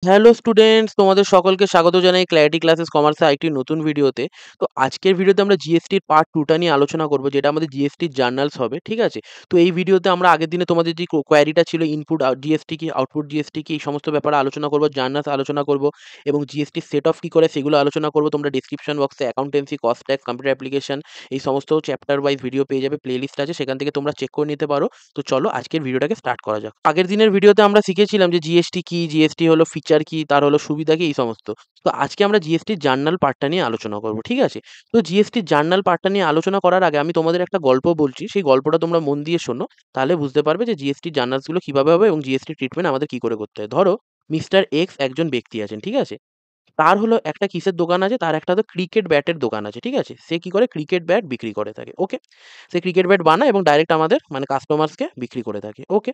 Hello students, তোমাদের সকলকে স্বাগত জানাই ক্ল্যারিটি ক্লাসেস কমার্স আইটির নতুন ভিডিওতে। তো আজকের ভিডিওতে আমরা জিএসটির পার্ট 2 টা নিয়ে আলোচনা করব, যেটা আমাদের জিএসটির জার্নালস হবে, ঠিক আছে? তো এই ভিডিওতে আমরা আগের দিনে তোমাদের যে কোয়েরিটা ছিল ইনপুট জিএসটি কি, আউটপুট জিএসটি কি, এই সমস্ত ব্যাপারে আলোচনা করব, জার্নালস আলোচনা করব এবং জিএসটির সেট অফ কি করে সেগুলো আলোচনা করব। তোমরা ডেসক্রিপশন বক্সে accountancy, cost tax, computer application এই সমস্ত চ্যাপ্টার ওয়াইজ ভিডিও পেয়ে যাবে, প্লেলিস্ট আছে, সেখান থেকে তোমরা চেক করে নিতে পারো। তো চলো আজকের ভিডিওটাকে স্টার্ট করা যাক। আগের দিনের ভিডিওতে আমরা শিখেছিলাম যে জিএসটি কি, জিএসটি হলো ফিচার কি, তার হলো সুবিধা কি, এই সমস্ত। তো আজকে আমরা জিএসটির জার্নাল পার্টটা নিয়ে আলোচনা করব, ঠিক আছে? তো জিএসটির জার্নাল পার্টটা নিয়ে আলোচনা করার আগে আমি তোমাদের একটা গল্প বলছি, সেই গল্পটা তোমরা মন দিয়ে শোনো, তাহলে বুঝতে পারবে যে জিএসটির জার্নালসগুলো কিভাবে হবে এবং জিএসটি ট্রিটমেন্ট আমাদের কি করে করতে হয়। ধরো মিস্টার এক্স একজন ব্যক্তি আছেন, ঠিক আছে? তার হলো একটা কিসের দোকান আছে, তার একটা তো ক্রিকেট ব্যাটের দোকান আছে, ঠিক আছে? সে কি করে ক্রিকেট ব্যাট বিক্রি করে থাকে, ওকে? সে ক্রিকেট ব্যাট বানায় এবং ডাইরেক্ট আমাদের মানে কাস্টমার্সকে বিক্রি করে থাকে, ওকে?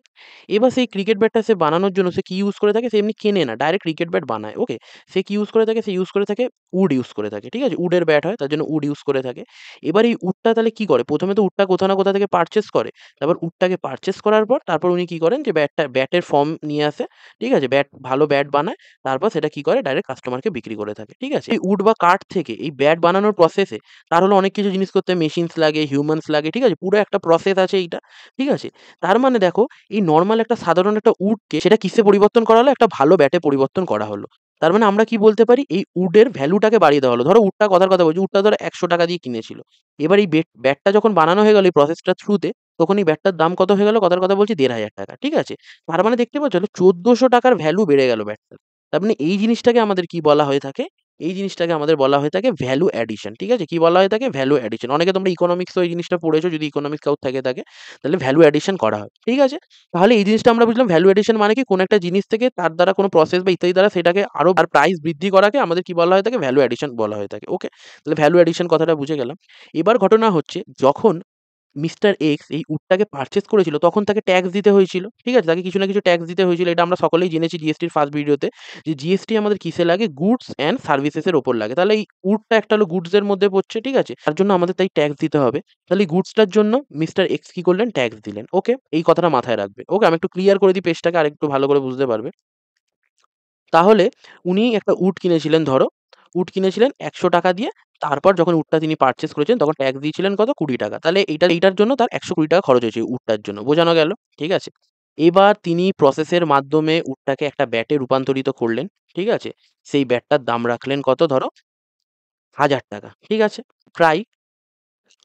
এবার সেই ক্রিকেট ব্যাটটা সে বানানোর জন্য সে কি ইউজ করে থাকে, সে এমনি কেনে না, ডাইরেক্ট ক্রিকেট ব্যাট বানায়, ওকে? সে কি ইউজ করে থাকে, সে ইউজ করে থাকে উড ইউজ করে থাকে, ঠিক আছে? উডের ব্যাট হয়, তার জন্য উড ইউজ করে থাকে। এবার এই উডটা তাহলে কি করে, প্রথমে তো উডটা কোথাও না কোথা থেকে পারচেস করে। তারপর উডটাকে পারচেস করার পর তারপর উনি কি করেন যে ব্যাটের ফর্ম নিয়ে আসে, ঠিক আছে? ভালো ব্যাট বানায়, তারপর সেটা কি করে ডাইরেক্ট কাস্টমারকে বিক্রি করে থাকে, ঠিক আছে? এই উড বা কাঠ থেকে এই ব্যাট বানানোর প্রসেসে তার হলো অনেক কিছু জিনিস করতে, মেশিনস লাগে, হিউম্যানস লাগে, ঠিক আছে? পুরো একটা প্রসেস আছে এইটা, ঠিক আছে? তার মানে দেখো, এই নরমাল একটা সাধারণ একটা উডকে সেটা কিসে পরিবর্তন করা হলো, একটা ভালো ব্যাটে পরিবর্তন করা হলো। তার মানে আমরা কি বলতে পারি, এই উডের ভ্যালুটাকে বাড়িয়ে দেওয়া হলো। ধরো উডটা, কথার কথা বলছি, উডটা ধরো ১০০ টাকা দিয়ে কিনেছিল। এবার এই ব্যাটটা যখন বানানো হয়ে গেল এই প্রসেসটার থ্রুতে, তখন এই ব্যাটটার দাম কত হয়ে গেল, কথার কথা বলছি ১৫০০ টাকা, ঠিক আছে? তার মানে দেখতে পাচ্ছ ১৪০০ টাকার ভ্যালু বেড়ে গেল ব্যাটটার। তার মানে এই জিনিসটাকে আমাদের কি বলা হয়ে থাকে, এই জিনিসটাকে আমাদের বলা হয়ে থাকে ভ্যালু অ্যাডিশন, ঠিক আছে? কি বলা হয়ে থাকে, ভ্যালু অ্যাডিশন। অনেকে তোমরা ইকোনমিক্সে এই জিনিসটা পড়েছো, যদি ইকোনমিক্স কারোর থেকে থাকে তাহলে ভ্যালু অ্যাডিশন করা হয়, ঠিক আছে? তাহলে এই জিনিসটা আমরা বুঝলাম, ভ্যালু অ্যাডিশন মানে কি, কোন একটা জিনিস থেকে তার দ্বারা কোনো প্রসেস বা ইত্যাদি দ্বারা সেটাকে আরো তার প্রাইস বৃদ্ধি করাকে আমাদের কি বলা হয়ে থাকে, ভ্যালু অ্যাডিশন বলা হয়ে থাকে, ওকে? তাহলে ভ্যালু অ্যাডিশন কথাটা বুঝে গেলাম। এবার ঘটনা হচ্ছে, যখন মিস্টার এক্স এই উডটাকে পারচেজ করেছিল তখন তাকে ট্যাক্স দিতে হয়েছিল, ঠিক আছে? তাকে কিছু না কিছু ট্যাক্স দিতে হয়েছিল। এটা আমরা সকলেই জেনেছি জিএসটির ফার্স্ট ভিডিওতে, যে জিএসটি আমাদের কিসে লাগে, গুডস অ্যান্ড সার্ভিসেস এর ওপর লাগে। তাহলে এই উডটা একটা হলো গুডস এর মধ্যে পড়ছে, ঠিক আছে? তার জন্য আমাদের তাই ট্যাক্স দিতে হবে। তাহলে এই গুডসটার জন্য মিস্টার এক্স কি করলেন, ট্যাক্স দিলেন, ওকে? এই কথাটা মাথায় রাখবে, ওকে? আমি একটু ক্লিয়ার করে দিই পেজটাকে, আরেকটু ভালো করে বুঝতে পারবে। তাহলে উনি একটা উড কিনেছিলেন, ধরো উড কিনেছিলেন ১০০ টাকা দিয়ে। তারপর যখন উডটা তিনি পারচেজ করেছেন তখন ট্যাক্স দিয়েছিলেন কত, ২০ টাকা। তাহলে এইটার জন্য তার ১২০ টাকা খরচ হয়েছে উডটার জন্য। বোঝানো গেল? ঠিক আছে? এবার তিনি প্রসেসের মাধ্যমে উডটাকে একটা ব্যাটে রূপান্তরিত করলেন, ঠিক আছে? সেই ব্যাটটার দাম রাখলেন কত, ধরো ১০০০ টাকা, ঠিক আছে? প্রায়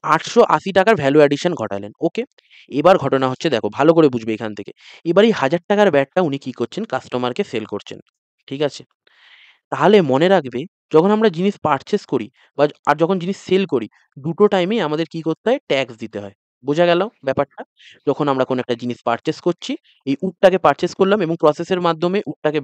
৮৮০ টাকার ভ্যালু অ্যাডিশন ঘটালেন, ওকে? এবার ঘটনা হচ্ছে, দেখো ভালো করে বুঝবে এখান থেকে। এবার এই ১০০০ টাকার ব্যাটটা উনি কি করছেন, কাস্টমারকে সেল করছেন, ঠিক আছে? তাহলে মনে রাখবে, যখন আমরা জিনিস পারচেজ করি বা যখন জিনিস সেল করি, দুটো টাইমেই আমাদের কি করতে হয়, ট্যাক্স দিতে হয়। বোঝা গেল ব্যাপারটা? যখন আমরা কোনো একটা জিনিস পারচেজ করছি, এই উডটাকে পারচেজ করলাম এবং প্রসেসের মাধ্যমে উডটাকে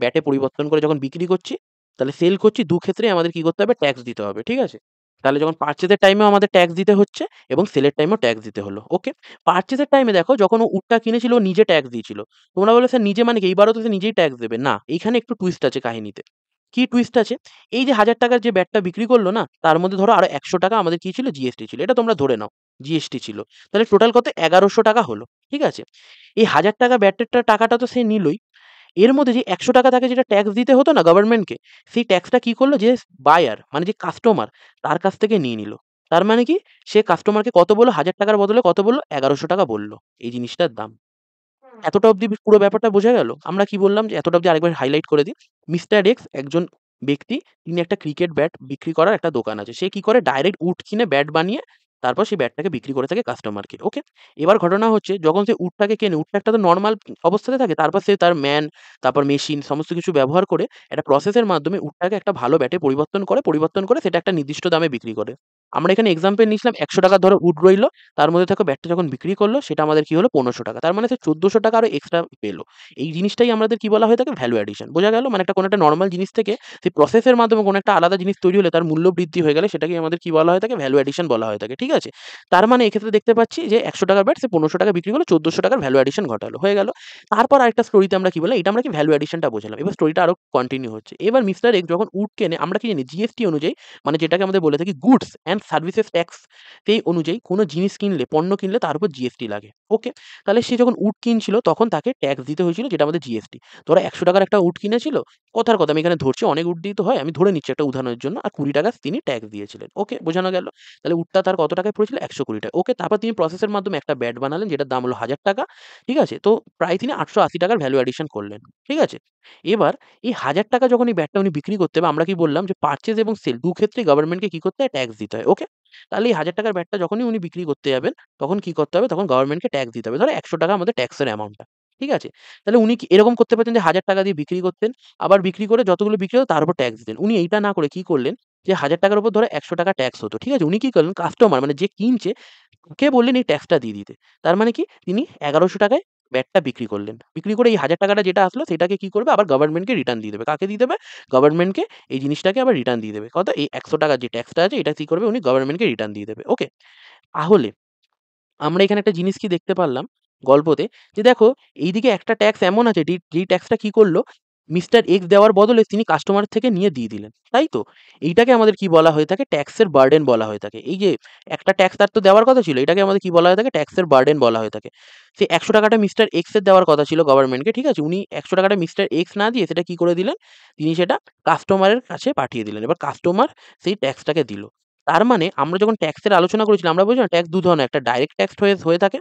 ব্যাটে পরিবর্তন করে যখন বিক্রি করছি, তাহলে সেল করছি, ক্ষেত্রেই আমাদের কি করতে হবে, ট্যাক্স দিতে হবে, ঠিক আছে? তাহলে যখন পারচেজের টাইমেও আমাদের ট্যাক্স দিতে হচ্ছে এবং সেলের টাইমেও ট্যাক্স দিতে হলো, ওকে? পারচেজের টাইমে দেখো, যখন ও উডটা কিনেছিল ও নিজে ট্যাক্স দিয়েছিল। তোমরা বলবে, স্যার নিজে মানে কি, এইবারও তো সে নিজেই ট্যাক্স দেবে? না, এইখানে একটু টুইস্ট আছে কাহিনীতে। কি টুইস্ট আছে? এই যে ৳১,০০০ র যে ব্যাটটা বিক্রি করল না, তার মধ্যে ধরো আরো ৳১০০ আমাদের কি ছিল, জিএসটি ছিল। এটা তোমরা ধরে নাও জিএসটি ছিল। তাহলে টোটাল কত, ৳১১০০ হলো। ঠিক আছে? এই ৳১,০০০ ব্যাটের টাকাটা তো সে নিলই। এর মধ্যে যে ৳১০০ তাকে যেটা ট্যাক্স দিতে হতো না গভর্নমেন্টকে, সেই ট্যাক্সটা কি করলো, যে বায়ার মানে যে কাস্টমার, তার কাছ থেকে নিয়ে নিল। তার মানে কি, সে কাস্টমারকে কত বলল, ৳১,০০০ র বদলে কত বলল, ৳১১০০ বলল এই জিনিসটার দাম। এতটা অব্দি পুরো ব্যাপারটা বোঝা গেল? আমরা কি বললাম, যে এতটা অব্দি আরেকবার হাইলাইট করে দিই। মিস্টার এক্স একজন ব্যক্তি, তিনি একটা ক্রিকেট ব্যাট বিক্রি করার একটা দোকান আছে। সে কি করে, ডাইরেক্ট উড কিনে ব্যাট বানিয়ে তারপর সেই ব্যাটটাকে বিক্রি করে থাকে কাস্টমারকে, ওকে? এবার ঘটনা হচ্ছে, যখন সে উডটাকে কেনে, উডটা একটা তো নরমাল অবস্থাতে থাকে। তারপর সে তার তারপর মেশিন সমস্ত কিছু ব্যবহার করে একটা প্রসেসের মাধ্যমে উডটাকে একটা ভালো ব্যাটে পরিবর্তন করে সেটা একটা নির্দিষ্ট দামে বিক্রি করে। আমরা এখানে এক্সাম্পল নিয়েছিলাম, ৳১০০ ধরো উড রইল। তার মধ্যে থেকে ব্যাটটা যখন বিক্রি করল, সেটা আমাদের কি হলো, ৳১৫০০। তার মানে সে ৳১৪০০ আরো এক্সট্রা পেল। এই জিনিসটাই আমাদের কি বলা হয়ে থাকে, ভ্যালু অ্যাডিশন। বোঝা গেল? মানে কোনো একটা নরমাল জিনিস থেকে সেই প্রসেসের মাধ্যমে কোনো একটা আলাদা জিনিস তৈরি হলে তার মূল্য বৃদ্ধি হয়ে গেলে সেটাকেই আমাদের কি বলা হয়ে থাকে, ভ্যালু অ্যাডিশন বলা হয়ে থাকে। ঠিক আছে? তার মানে এক্ষেত্রে দেখতে পাচ্ছি যে ৳১০০ ব্যাট সে ৳১৫০০ বিক্রি করলো, ৳১৪০০ ভ্যালু অ্যাডিশন ঘটালো। হয়ে গেল। তারপর আরেকটা স্টোরিতে আমরা কি বললাম, এটা আমরা কি ভ্যালু অ্যাডিশনটা বোঝালাম। এবার স্টোরিটা আরো কন্টিনিউ হচ্ছে। এবার মিস্টার এক্স যখন উড কেনে, আমরা কি জানি, জিএসটি অনুযায়ী, মানে যেটাকে আমাদের বলে থাকি গুডস অ্যান্ড সার্ভিসেস ট্যাক্স সেই অনুযায়ী কোনো জিনিস কিনলে, পণ্য কিনলে তার উপর জিএসটি লাগে। ওকে? তাহলে সে যখন উট কিনছিল তখন তাকে ট্যাক্স দিতে হয়েছিল যেটা আমাদের জিএসটি। ধরো ৳১০০ র একটা উট কিনেছিল, কথার কথা আমি এখানে ধরছি, অনেক উট দিয়েই তো হয়, আমি ধরে নিচ্ছি একটা উদাহরণের জন্য। আর ৳২০ তিনি ট্যাক্স দিয়েছিলেন। ওকে? বোঝানো গেল? তাহলে উটটা তার কত টাকায় পড়েছিল? ৳১২০। ওকে? তারপর তিনি প্রসেসের মাধ্যমে একটা ব্যাট বানালেন যেটার দাম হলো ৳১,০০০। ঠিক আছে? তো প্রায় তিনি ৳৮৮০ র ভ্যালু অ্যাডিশন করলেন। ঠিক আছে? এবার এই ৳১,০০০ যখন এই ব্যাটটা উনি বিক্রি করতে হবে, আমরা কি বললাম যে পারচেজ এবং সেল ২ ক্ষেত্রেই গভর্নমেন্টকে কি করতে হয়? ট্যাক্স দিতে হয়। ওকে? তাহলে এই ৳১,০০০ র ব্যাটটা যখনই উনি বিক্রি করতে যাবেন, তখন কি করতে হবে? তখন গভর্নমেন্টকে ট্যাক্স দিতে হবে। ধরো ৳১০০ আমাদের ট্যাক্সের অ্যামাউন্টটা। ঠিক আছে? তাহলে উনি কি এরকম করতে পারতেন যে ৳১,০০০ দিয়ে বিক্রি করতেন, আবার বিক্রি করে যতগুলো বিক্রি হতো তার উপর ট্যাক্স দিতেন। উনি এইটা না করে কি করলেন? যে ৳১,০০০ র উপর ধরো ৳১০০ ট্যাক্স হতো। ঠিক আছে? উনি কি করলেন? কাস্টমার মানে যে কিনছে তাকে বললেন এই ট্যাক্সটা দিয়ে দিতে। তার মানে কি? তিনি ৳১,১০০ য় ব্যাটটা বিক্রি করলেন। বিক্রি করে এই ৳১,০০০ টা যেটা আসলো সেটাকে কি করবে? আবার গভর্নমেন্টকে রিটার্ন দিয়ে দেবে। কাকে দিয়ে দেবে? গভর্নমেন্টকে এই জিনিসটাকে আবার রিটার্ন দিয়ে দেবে। কত? এই ৳১০০ যে ট্যাক্সটা আছে এটা কি করবে? উনি গভর্নমেন্টকে রিটার্ন দিয়ে দেবে। ওকে? তাহলে আমরা এখানে একটা জিনিস কি দেখতে পারলাম গল্পতে যে দেখো এইদিকে একটা ট্যাক্স এমন আছে যেই ট্যাক্সটা কি করলো মিস্টার এক্স দেওয়ার বদলে তিনি কাস্টমার থেকে নিয়ে দিয়ে দিলেন। তাই তো? এইটাকে আমাদের কি বলা হয়ে থাকে? ট্যাক্সের বার্ডেন বলা হয়ে থাকে। এই যে একটা ট্যাক্স তার তো দেওয়ার কথা ছিল। এটাকে আমাদের কি বলা হয়ে থাকে? ট্যাক্সের বার্ডেন বলা হয়ে থাকে। সেই ৳১০০ টা মিস্টার এক্স এর দেওয়ার কথা ছিল গভর্নমেন্টকে। ঠিক আছে? উনি ৳১০০ টা মিস্টার এক্স না দিয়ে সেটা কি করে দিলেন? তিনি সেটা কাস্টমারের কাছে পাঠিয়ে দিলেন। এবার কাস্টমার সেই ট্যাক্সটাকে দিল। তার মানে আমরা যখন ট্যাক্সের আলোচনা করেছিলাম আমরা বলেছিলাম ট্যাক্স ২ ধরনের। একটা ডাইরেক্ট ট্যাক্স হয়ে হয়ে থাকে,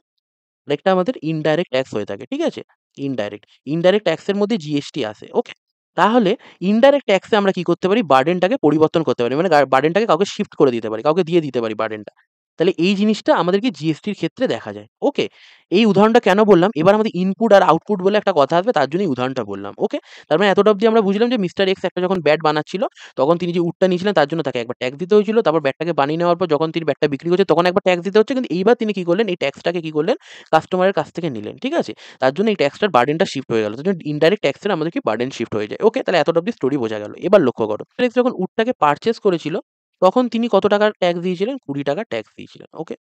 আরেকটা আমাদের ইনডাইরেক্ট ট্যাক্স হয়ে থাকে। ঠিক আছে? ইনডাইরেক্ট। ইনডাইরেক্ট ট্যাক্সের মধ্যে জিএসটি আসে। ওকে? তাহলে ইনডাইরেক্ট ট্যাক্সে আমরা কি করতে পারি? বার্ডেনটাকে পরিবর্তন করতে পারি। মানে বার্ডেনটাকে কাউকে শিফট করে দিতে পারি। কাউকে দিয়ে দিতে পারি বার্ডেনটা। তাহলে এই জিনিসটা আমাদেরকে জিএসটির ক্ষেত্রে দেখা যায়। ওকে? এই উদাহরণটা কেন বললাম? এবার আমাদের ইনপুট আর আউটপুট বলে একটা কথা আসবে তার জন্য এই উদাহরণটা বললাম। ওকে? তার মানে এতটা অব্দি আমরা বুঝলাম যে মিস্টার এক্স একটা যখন ব্যাট বানাচ্ছিল তখন তিনি যে উডটা নিয়েছিলেন তার জন্য তাকে একবার ট্যাক্স দিতে হয়েছিল। তারপর ব্যাটটাকে বানিয়ে নেওয়ার পর যখন তিনি ব্যাটটা বিক্রি করছে তখন একবার ট্যাক্স দিতে হচ্ছে। কিন্তু এইবার তিনি কি করলেন? এই ট্যাক্সটাকে কি করলেন? কাস্টমারের কাছ থেকে নিলেন। ঠিক আছে? তার জন্য এই ট্যাক্সটার বার্ডেনটা শিফট হয়ে গেল। তার জন্য ইনডাইরেক্ট ট্যাক্সের আমাদের কি বার্ডেন শিফট হয়ে যায়। ওকে? তাহলে এতটা অব্দি স্টোরি বোঝা গেল। এবার লক্ষ্য করো। এক্স যখন উডটাকে পারচেজ করেছিল তখন তিনি কত টাকার ট্যাক্স দিয়েছিলেন? ৳২০ ট্যাক্স দিয়েছিলেন। ওকে?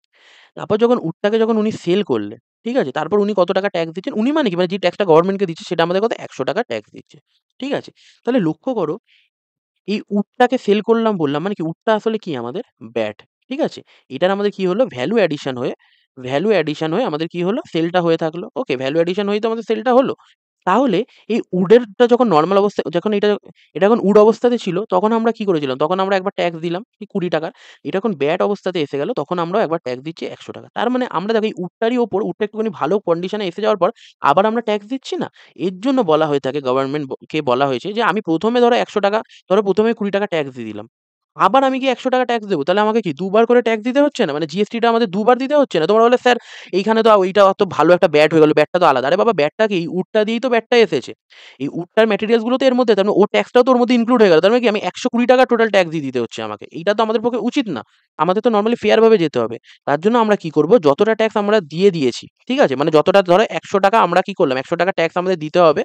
তারপর যখন উটটাকে যখন উনি সেল করলেন, ঠিক আছে? তারপর উনি কত টাকা ট্যাক্স দিচ্ছেন? উনি মানে কি? মানে যে ট্যাক্সটা গভর্নমেন্টকে দিচ্ছে সেটা আমাদের কত? ৳১০০ ট্যাক্স দিচ্ছে। ঠিক আছে? তাহলে লক্ষ্য করো এই উটটাকে সেল করলাম বললাম মানে কি উটটা আসলে কি আমাদের ব্যাট। ঠিক আছে? এটার আমাদের কি হলো ভ্যালু অ্যাডিশন হয়ে আমাদের কি হলো সেলটা হয়ে থাকলো। ওকে? ভ্যালু অ্যাডিশন হয়েই তো আমাদের সেলটা হলো। তাহলে এই উডেরটা যখন নরমাল অবস্থায় যখন এটা যখন উড অবস্থাতে ছিল তখন আমরা কি করেছিলাম? তখন আমরা একবার ট্যাক্স দিলাম কি ৳২০। এটা যখন ব্যাট অবস্থাতে এসে গেল তখন আমরাও একবার ট্যাক্স দিচ্ছি ৳১০০। তার মানে আমরা দেখো এই উডটারই ওপর উডটা একটুখানি ভালো কন্ডিশন এ এসে যাওয়ার পর আবার আমরা ট্যাক্স দিচ্ছি না? এর জন্য বলা হয়ে থাকে গভর্নমেন্ট কে বলা হয়েছে যে আমি ১ম এ ধরো ৳১০০ ধরো ১ম এ ৳২০ ট্যাক্স দিয়ে দিলাম। আবার আমি কি ৳১০০ ট্যাক্স দেব? তাহলে আমাকে কি ২ বার করে ট্যাক্স দিতে হচ্ছে না? মানে জিএসটিটা আমাদের ২ বার দিতে হচ্ছে না? তোমরা বললে, "স্যার এইখানে তো এইটা অত ভালো একটা ব্যাট হয়ে গেল। ব্যাটটা তো আলাদা।" আরে বাবা ব্যাটটা কি? এই উডটা দিয়েই তো ব্যাটটা এসেছে। এই উডটার ম্যাটেরিয়ালস গুলো তো এর মধ্যে। তার মানে ওর ট্যাক্সটাও তো ওর মধ্যে ইনক্লুড হয়ে গেল। তার মানে কি আমি ৳১২০ টোটাল ট্যাক্স দিয়ে দিতে হচ্ছে আমাকে। এইটা তো আমাদের পক্ষে উচিত না। আমাদের তো নরমালি ফেয়ার ভাবে যেতে হবে। তার জন্য আমরা কি করব? যতটা ট্যাক্স আমরা দিয়ে দিয়েছি, ঠিক আছে? মানে যতটা ধরো ৳১০০ আমরা কি করলাম? ৳১০০ ট্যাক্স আমাদের দিতে হবে।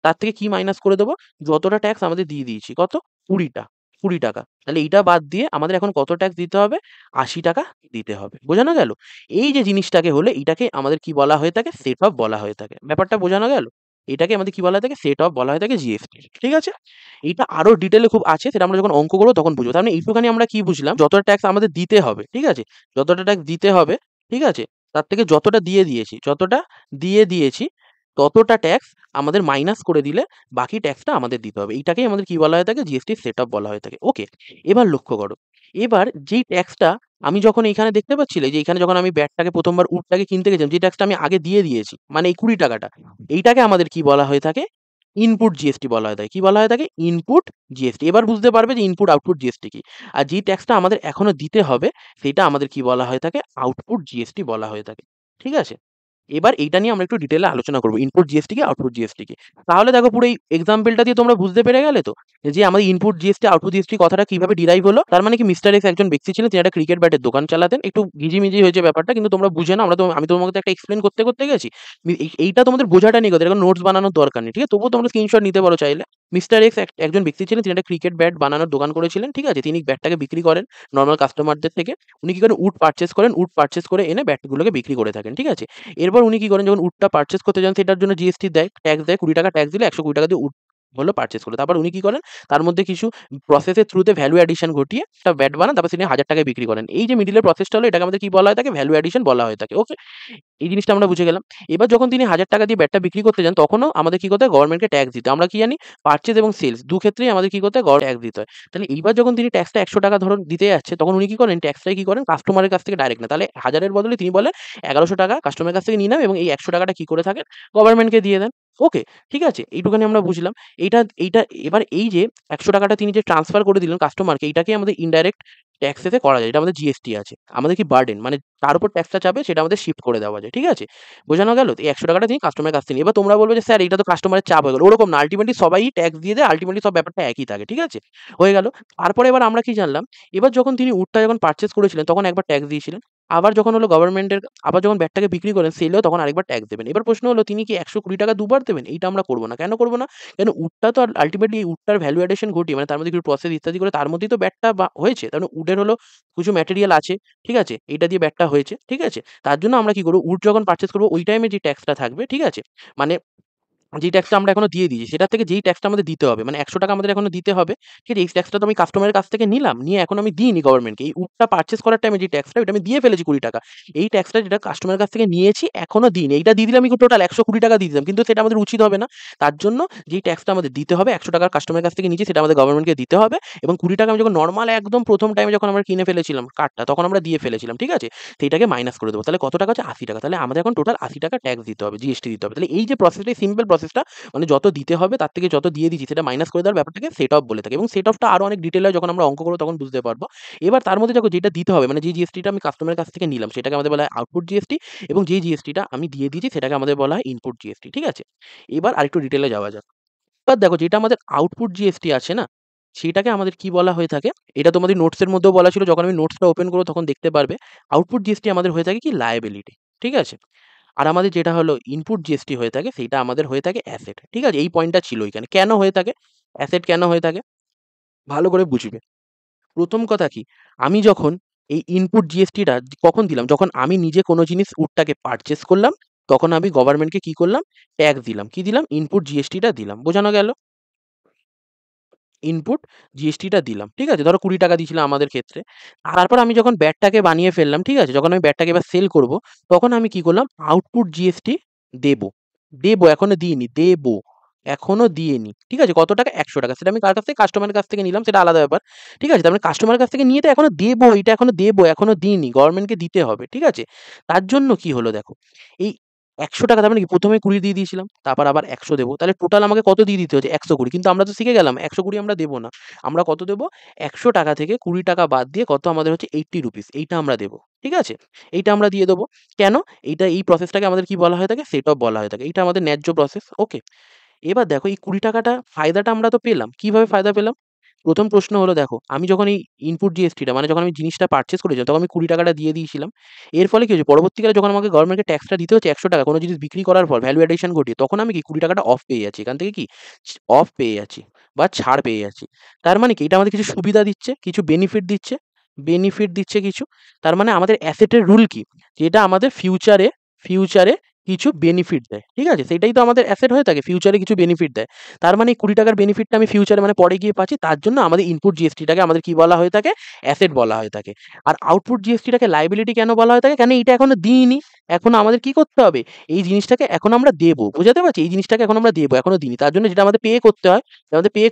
তার থেকে কি মাইনাস করে দেব? যতটা ট্যাক্স আমাদের দিয়ে দিয়েছি। কত? ২০ টা। ৳২০। তাহলে এইটা বাদ দিয়ে আমাদের এখন কত ট্যাক্স দিতে হবে? ৳৮০ দিতে হবে। বোঝানো গেল? এই যে জিনিসটাকে হলে এটাকে আমাদের কি বলা হয়ে থাকে? সেট অফ বলা হয়ে থাকে। ব্যাপারটা বোঝানো গেল? এটাকে আমাদের কি বলা হয়ে থাকে? সেট অফ বলা হয়ে থাকে জিএসটি। ঠিক আছে? এইটা আরো ডিটেইল এ খুব আছে সেটা আমরা যখন অঙ্ক করব তখন বুঝবো। তার মানে এইটুখানি আমরা কি বুঝলাম? যতটা ট্যাক্স আমাদের দিতে হবে। ঠিক আছে? যতটা ট্যাক্স দিতে হবে, ঠিক আছে? তার থেকে যতটা দিয়ে দিয়েছি ততটা ট্যাক্স আমাদের মাইনাস করে দিলে বাকি ট্যাক্সটা আমাদের দিতে হবে। এইটাকেই আমাদের কি বলা হয়ে থাকে? জিএসটি সেট অফ বলা হয়ে থাকে। ওকে? এবার লক্ষ্য করো। এবার যেই ট্যাক্সটা আমি যখন এইখানে দেখতে পাচ্ছিলে যে এইখানে যখন আমি ব্যাটটাকে ১ম বার উটটাকে কিনতে গেছিলাম যে ট্যাক্সটা আমি আগে দিয়ে দিয়েছি। মানে এই ৳২০ টা। এইটাকে আমাদের কি বলা হয়ে থাকে? ইনপুট জিএসটি বলা হয়ে থাকে। কি বলা হয়ে থাকে? Input GST. এবার বুঝতে পারবে যে ইনপুট আউটপুট জিএসটি কি। আর যেই ট্যাক্সটা আমাদের এখনো দিতে হবে সেইটা আমাদের কি বলা হয়ে থাকে? আউটপুট জিএসটি বলা হয়ে থাকে। ঠিক আছে? এবার এইটা নিয়ে আমরা একটু ডিটেইলে আলোচনা করব। ইনপুট জিএসটি কি, আউটপুট জিএসটি কি। তাহলে দেখো পুরো এই এক্সাম্পলটা দিয়ে তোমরা বুঝতে পেরে গেলে তো? যে আমাদের ইনপুট জিএসটি, আউটপুট জিএসটি কথাটা কিভাবে ডিরাইভ হলো। তার মানে কি মিস্টার এক্স একজন ব্যক্তি ছিলেন তিনি একটা ক্রিকেট ব্যাটের দোকান চালাতেন। একটু ঘিজিমিজি হয়েছে ব্যাপারটা কিন্তু তোমরা বুঝে নাও। আমি তোমাকে তো একটা এক্সপ্লেইন করতে গেছি। এইটা তোমাদের বোঝাটা নেই কথা। এরকম নোটস বানানোর দরকার নেই। ঠিক আছে? তবুও তোমরা স্ক্রিনশট নিতে পারো চাইলে। মিস্টার এক্স একজন ব্যক্তি ছিলেন তিনি একটা ক্রিকেট ব্যাট বানানোর দোকান করেছিলেন। ঠিক আছে? তিনি ব্যাটটাকে বিক্রি করেন নরমাল কাস্টমারদের থেকে। উনি কি করেন উড পারচেজ করেন। উড পারচেজ করে এনে ব্যাটগুলোকে বিক্রি করে থাকেন। ঠিক আছে? এরপর উনি কি করেন যখন উডটা পারচেজ করতে যান সেটার জন্য জিএসটি দেয়, ট্যাক্স দেয় ৳২০ ট্যাক্স দিলে ৳১২০ দিয়ে উড হলো পারচেজ করলো। তারপর উনি কি করেন? তার মধ্যে কিছু প্রসেসের থ্রুতে ভ্যালু অ্যাডিশন ঘটিয়ে একটা ব্যাট বানান, তারপর সেটা ৳১,০০০ বিক্রি করেন। এই যে মিডল এর প্রসেসটা হলো, এটাকে আমাদের কি বলা হয়ে থাকে? ভ্যালু অ্যাডিশন বলা হয়ে থাকে। ওকে? এই জিনিসটা আমরা বুঝে গেলাম। এবার যখন তিনি ৳১,০০০ দিয়ে ব্যাটটা বিক্রি করতে যান, তখনও আমাদের কি করতে হয়? গভর্নমেন্টকে ট্যাক্স দিতে হয়। আমরা কি জানি? পারচেজ এবং সেলস ক্ষেত্রেই আমাদের কি করতে হয়? ট্যাক্স দিতে হয়। তাহলে এইবার যখন তিনি ট্যাক্সটা ৳১০০ ধরুন দিতে যাচ্ছে, তখন উনি কি করেন? ট্যাক্সটাই কি করেন? কাস্টমারের কাছ থেকে ডাইরেক্ট না। তাহলে ১,০০০ এর বদলে তিনি বলেন ৳১,১০০ কাস্টমারের কাছ থেকে নিয়ে নাও এবং এই ৳১০০ টা কি করে থাকেন? গভর্নমেন্টকে দিয়ে দেন। ওকে, ঠিক আছে? এইটুখানি আমরা বুঝলাম। এইটা এবার এই যে ৳১০০ টা তিনি যে ট্রান্সফার করে দিলেন কাস্টমারকে, এইটাকেই আমাদের ইনডাইরেক্ট ট্যাক্স এতে করা যায়। এটা আমাদের জিএসটি আছে। আমাদের কি বার্ডেন মানে তার উপর ট্যাক্সটা চাপে সেটা আমাদের শিফট করে দেওয়া যায়। ঠিক আছে? বোঝানো গেল? তো এই ৳১০০ টা তিনি কাস্টমারের কাছ থেকে নিয়ে এবার তোমরা বলবে যে, "স্যার এটা তো কাস্টমারের চাপ হয়ে গেল।" ওরকম না। আল্টিমেটলি সবাই ট্যাক্স দিয়ে দেয়। আল্টিমেটলি সব ব্যাপারটা একই থাকে। ঠিক আছে? হয়ে গেল। তারপরে এবার আমরা কি জানলাম? এবার যখন তিনি উটটা যখন পারচেজ করেছিলেন তখন একবার ট্যাক্স দিয়েছিলেন। আবার যখন হলো গভর্নমেন্টের আবার যখন ব্যাটটাকে বিক্রি করেন সেলেও তখন আরেকবার ট্যাক্স দেবেন। এবার প্রশ্ন হলো তিনি কি ৳১২০ দুবার দেবেন? এইটা আমরা করব না। কেন করব না? কেন উটটা তো আল্টিমেটলি এই উটটার ভ্যালু অ্যাডিশন ঘটিয়ে মানে তার মধ্যে কিছু প্রসেস ইত্যাদি করে তার মধ্যেই তো ব্যাটটা হয়েছে। তার মানে উডের হলো কিছু ম্যাটেরিয়াল আছে। ঠিক আছে? এইটা দিয়ে ব্যাটটা হয়েছে। ঠিক আছে? তার জন্য আমরা কি করব? উড যখন পারচেজ করব ওই টাইমে যে ট্যাক্সটা থাকবে, ঠিক আছে? মানে যেই ট্যাক্সটা আমরা এখনো দিয়ে দিয়েছি, সেটার থেকে যেই ট্যাক্সটা আমাদের দিতে হবে, মানে ৳১০০ আমাদের এখনো দিতে হবে। ঠিক আছে? এই ট্যাক্সটা তো আমি কাস্টমারের কাছ থেকে নিলাম, নিয়ে এখনো আমি দিইনি গভর্নমেন্টকে। এই উডটা পারচেজ করার টাইমে যে ট্যাক্সটা, ওইটা আমি দিয়ে ফেলেছি ৳২০। এই ট্যাক্সটা যেটা কাস্টমারের কাছ থেকে নিয়েছি, এখনো দিইনি। এইটা দিয়ে দিলে আমি টোটাল ৳১২০ দিয়ে দিতাম। কিন্তু সেটা আমাদের উচিত হবে না। তার জন্য যেই ট্যাক্সটা আমাদের দিতে হবে, ৳১০০ কাস্টমারের কাছ থেকে নিয়েছি, সেটা আমাদের গভর্নমেন্টকে দিতে হবে এবং ৳২০ আমি যখন নরমাল একদম ১ম টাইমে যখন আমরা কিনে ফেলেছিলাম কার্ডটা, তখন আমরা দিয়ে ফেলেছিলাম। ঠিক আছে? সেইটাকে মাইনাস করে দেব। তাহলে কত টাকা হচ্ছে? ৳৮০। তাহলে আমাদের এখন টোটাল ৳৮০ ট্যাক্স দিতে হবে, জিএসটি দিতে হবে। তাহলে এই যে প্রসেসটা, এই সিম্পল প্রসেসটা মানে যত দিতে হবে তার থেকে যত দিয়ে দিচ্ছি সেটা মাইনাস করে দেওয়ার ব্যাপারটাকে সেট অফ বলে থাকি এবং সেট অফটা আরো অনেক ডিটেইল হয় যখন আমরা অঙ্ক করব তখন বুঝতে পারবো। এবার তার মধ্যে দেখো যেটা দিতে হবে মানে যে জিএসটিটা আমি কাস্টমারের কাছ থেকে নিলাম সেটাকে আমাদের বলা হয় আউটপুট জিএসটি এবং যে জিএসটিটা আমি দিয়ে দিয়েছি সেটাকে আমাদের বলা হয় ইনপুট জিএসটি। ঠিক আছে? এবার আরেকটু ডিটেইলে যাওয়া যাক। এবার দেখো যেটা আমাদের আউটপুট জিএসটি আছে না? সেটাকে আমাদের কি বলা হয়ে থাকে? এটা তোমাদের নোটসের মধ্যেও বলা ছিল। যখন আমি নোটসটা ওপেন করব তখন দেখতে পারবে। আউটপুট জিএসটি আমাদের হয়ে থাকে কি? লায়াবিলিটি। ঠিক আছে? আর আমাদের যেটা হলো ইনপুট জিএসটি হয়ে থাকে সেইটা আমাদের হয়ে থাকে অ্যাসেট। ঠিক আছে? এই পয়েন্টটা ছিল এখানে। কেন হয়ে থাকে? অ্যাসেট কেন হয়ে থাকে? ভালো করে বুঝবে। ১ম কথা কি? আমি যখন এই ইনপুট জিএসটিটা কখন দিলাম? যখন আমি নিজে কোনো জিনিস উডটাকে পারচেজ করলাম, তখন আমি গভর্নমেন্টকে কি করলাম? ট্যাক্স দিলাম। কি দিলাম? ইনপুট জিএসটিটা দিলাম। বোঝানো গেল? ইনপুট জিএসটিটা দিলাম। ঠিক আছে? ধরো ৳২০ দিয়েছিলাম আমাদের ক্ষেত্রে। তারপর আমি যখন ব্যাটটাকে বানিয়ে ফেললাম, ঠিক আছে? যখন আমি ব্যাটটাকে এবার সেল করব, তখন আমি কি করলাম? আউটপুট জিএসটি দেব। দেব, এখনো দিইনি, দেব। এখনো দিইনি। ঠিক আছে? কত টাকা? ৳১০০ সেটা আমি কার কাছ থেকে? কাস্টমারের কাছ থেকে নিলাম, সেটা আলাদা ব্যাপার। ঠিক আছে? তার মানে কাস্টমারের কাছ থেকে নিয়ে তো এখনো দেব, এটা এখনো দেব, এখনো দিইনি। গভর্নমেন্টকে দিতে হবে। ঠিক আছে? তার জন্য কি হলো দেখো, এই ৳১০০ তার মানে কি ১ম এ ২০ দিয়ে দিয়েছিলাম। তারপর আবার ১০০ দেব। তাহলে টোটাল আমাকে কত দিয়ে দিতে হচ্ছে? ১২০ কিন্তু আমরা তো শিখে গেলাম ১২০ আমরা দেব না। আমরা কত দেব? ৳১০০ থেকে ৳২০ বাদ দিয়ে কত আমাদের হচ্ছে ৳80 এইটা আমরা দেব। ঠিক আছে? এইটা আমরা দিয়ে দেব। কেন? এই প্রসেসটাকে আমাদের কি বলা হয়ে থাকে? সেট অফ বলা হয়ে থাকে। এইটা আমাদের ন্যায্য প্রসেস। ওকে? এবার দেখো এই ৳২০ টা ফায়দাটা আমরা তো পেলাম। কিভাবে ফায়দা পেলাম? ১ম প্রশ্ন হলো দেখো, আমি যখন এই ইনপুট জিএসটিটা মানে যখন আমি জিনিসটা পারচেজ করেছিলাম, তখন আমি ৳২০ টা দিয়ে দিয়েছিলাম। এর ফলে কি হয়েছে? পরবর্তীকালে যখন আমাকে গভর্নমেন্টকে ট্যাক্সটা দিতে হচ্ছে ৳১০০ কোনো জিনিস বিক্রি করার পর ভ্যালু অ্যাডিশন ঘটিয়ে, তখন আমি কি ৳২০ টা অফ পেয়ে যাচ্ছি। এখান থেকে কি অফ পেয়ে যাচ্ছি বা ছাড় পেয়ে যাচ্ছি। তার মানে কি এটা আমাদের কিছু সুবিধা দিচ্ছে, কিছু বেনিফিট দিচ্ছে কিছু। তার মানে আমাদের অ্যাসেটের রুল কি? যেটা আমাদের ফিউচারে কিছু বেনিফিট দেয়। ঠিক আছে? সেটাই তো আমাদের অ্যাসেট হয়ে থাকে। ফিউচারে কিছু বেনিফিট দেয়। তার মানে এই ৳২০ র বেনিফিটটা আমি ফিউচারে মানে পরে গিয়ে পাচ্ছি। তার জন্য আমাদের ইনপুট জিএসটিটাকে আমাদের কি বলা হয়ে থাকে? অ্যাসেট বলা হয়ে থাকে। আর আউটপুট জিএসটিটাকে লায়াবিলিটি কেন বলা হয়ে থাকে? কেন এইটা এখনো দিইনি। এখনো আমাদের কি করতে হবে? এই জিনিসটাকে এখন আমরা দেব। বোঝাতে পারছি? এই জিনিসটাকে এখন আমরা দেব। এখনো দিইনি। তার জন্য যেটা আমাদের পে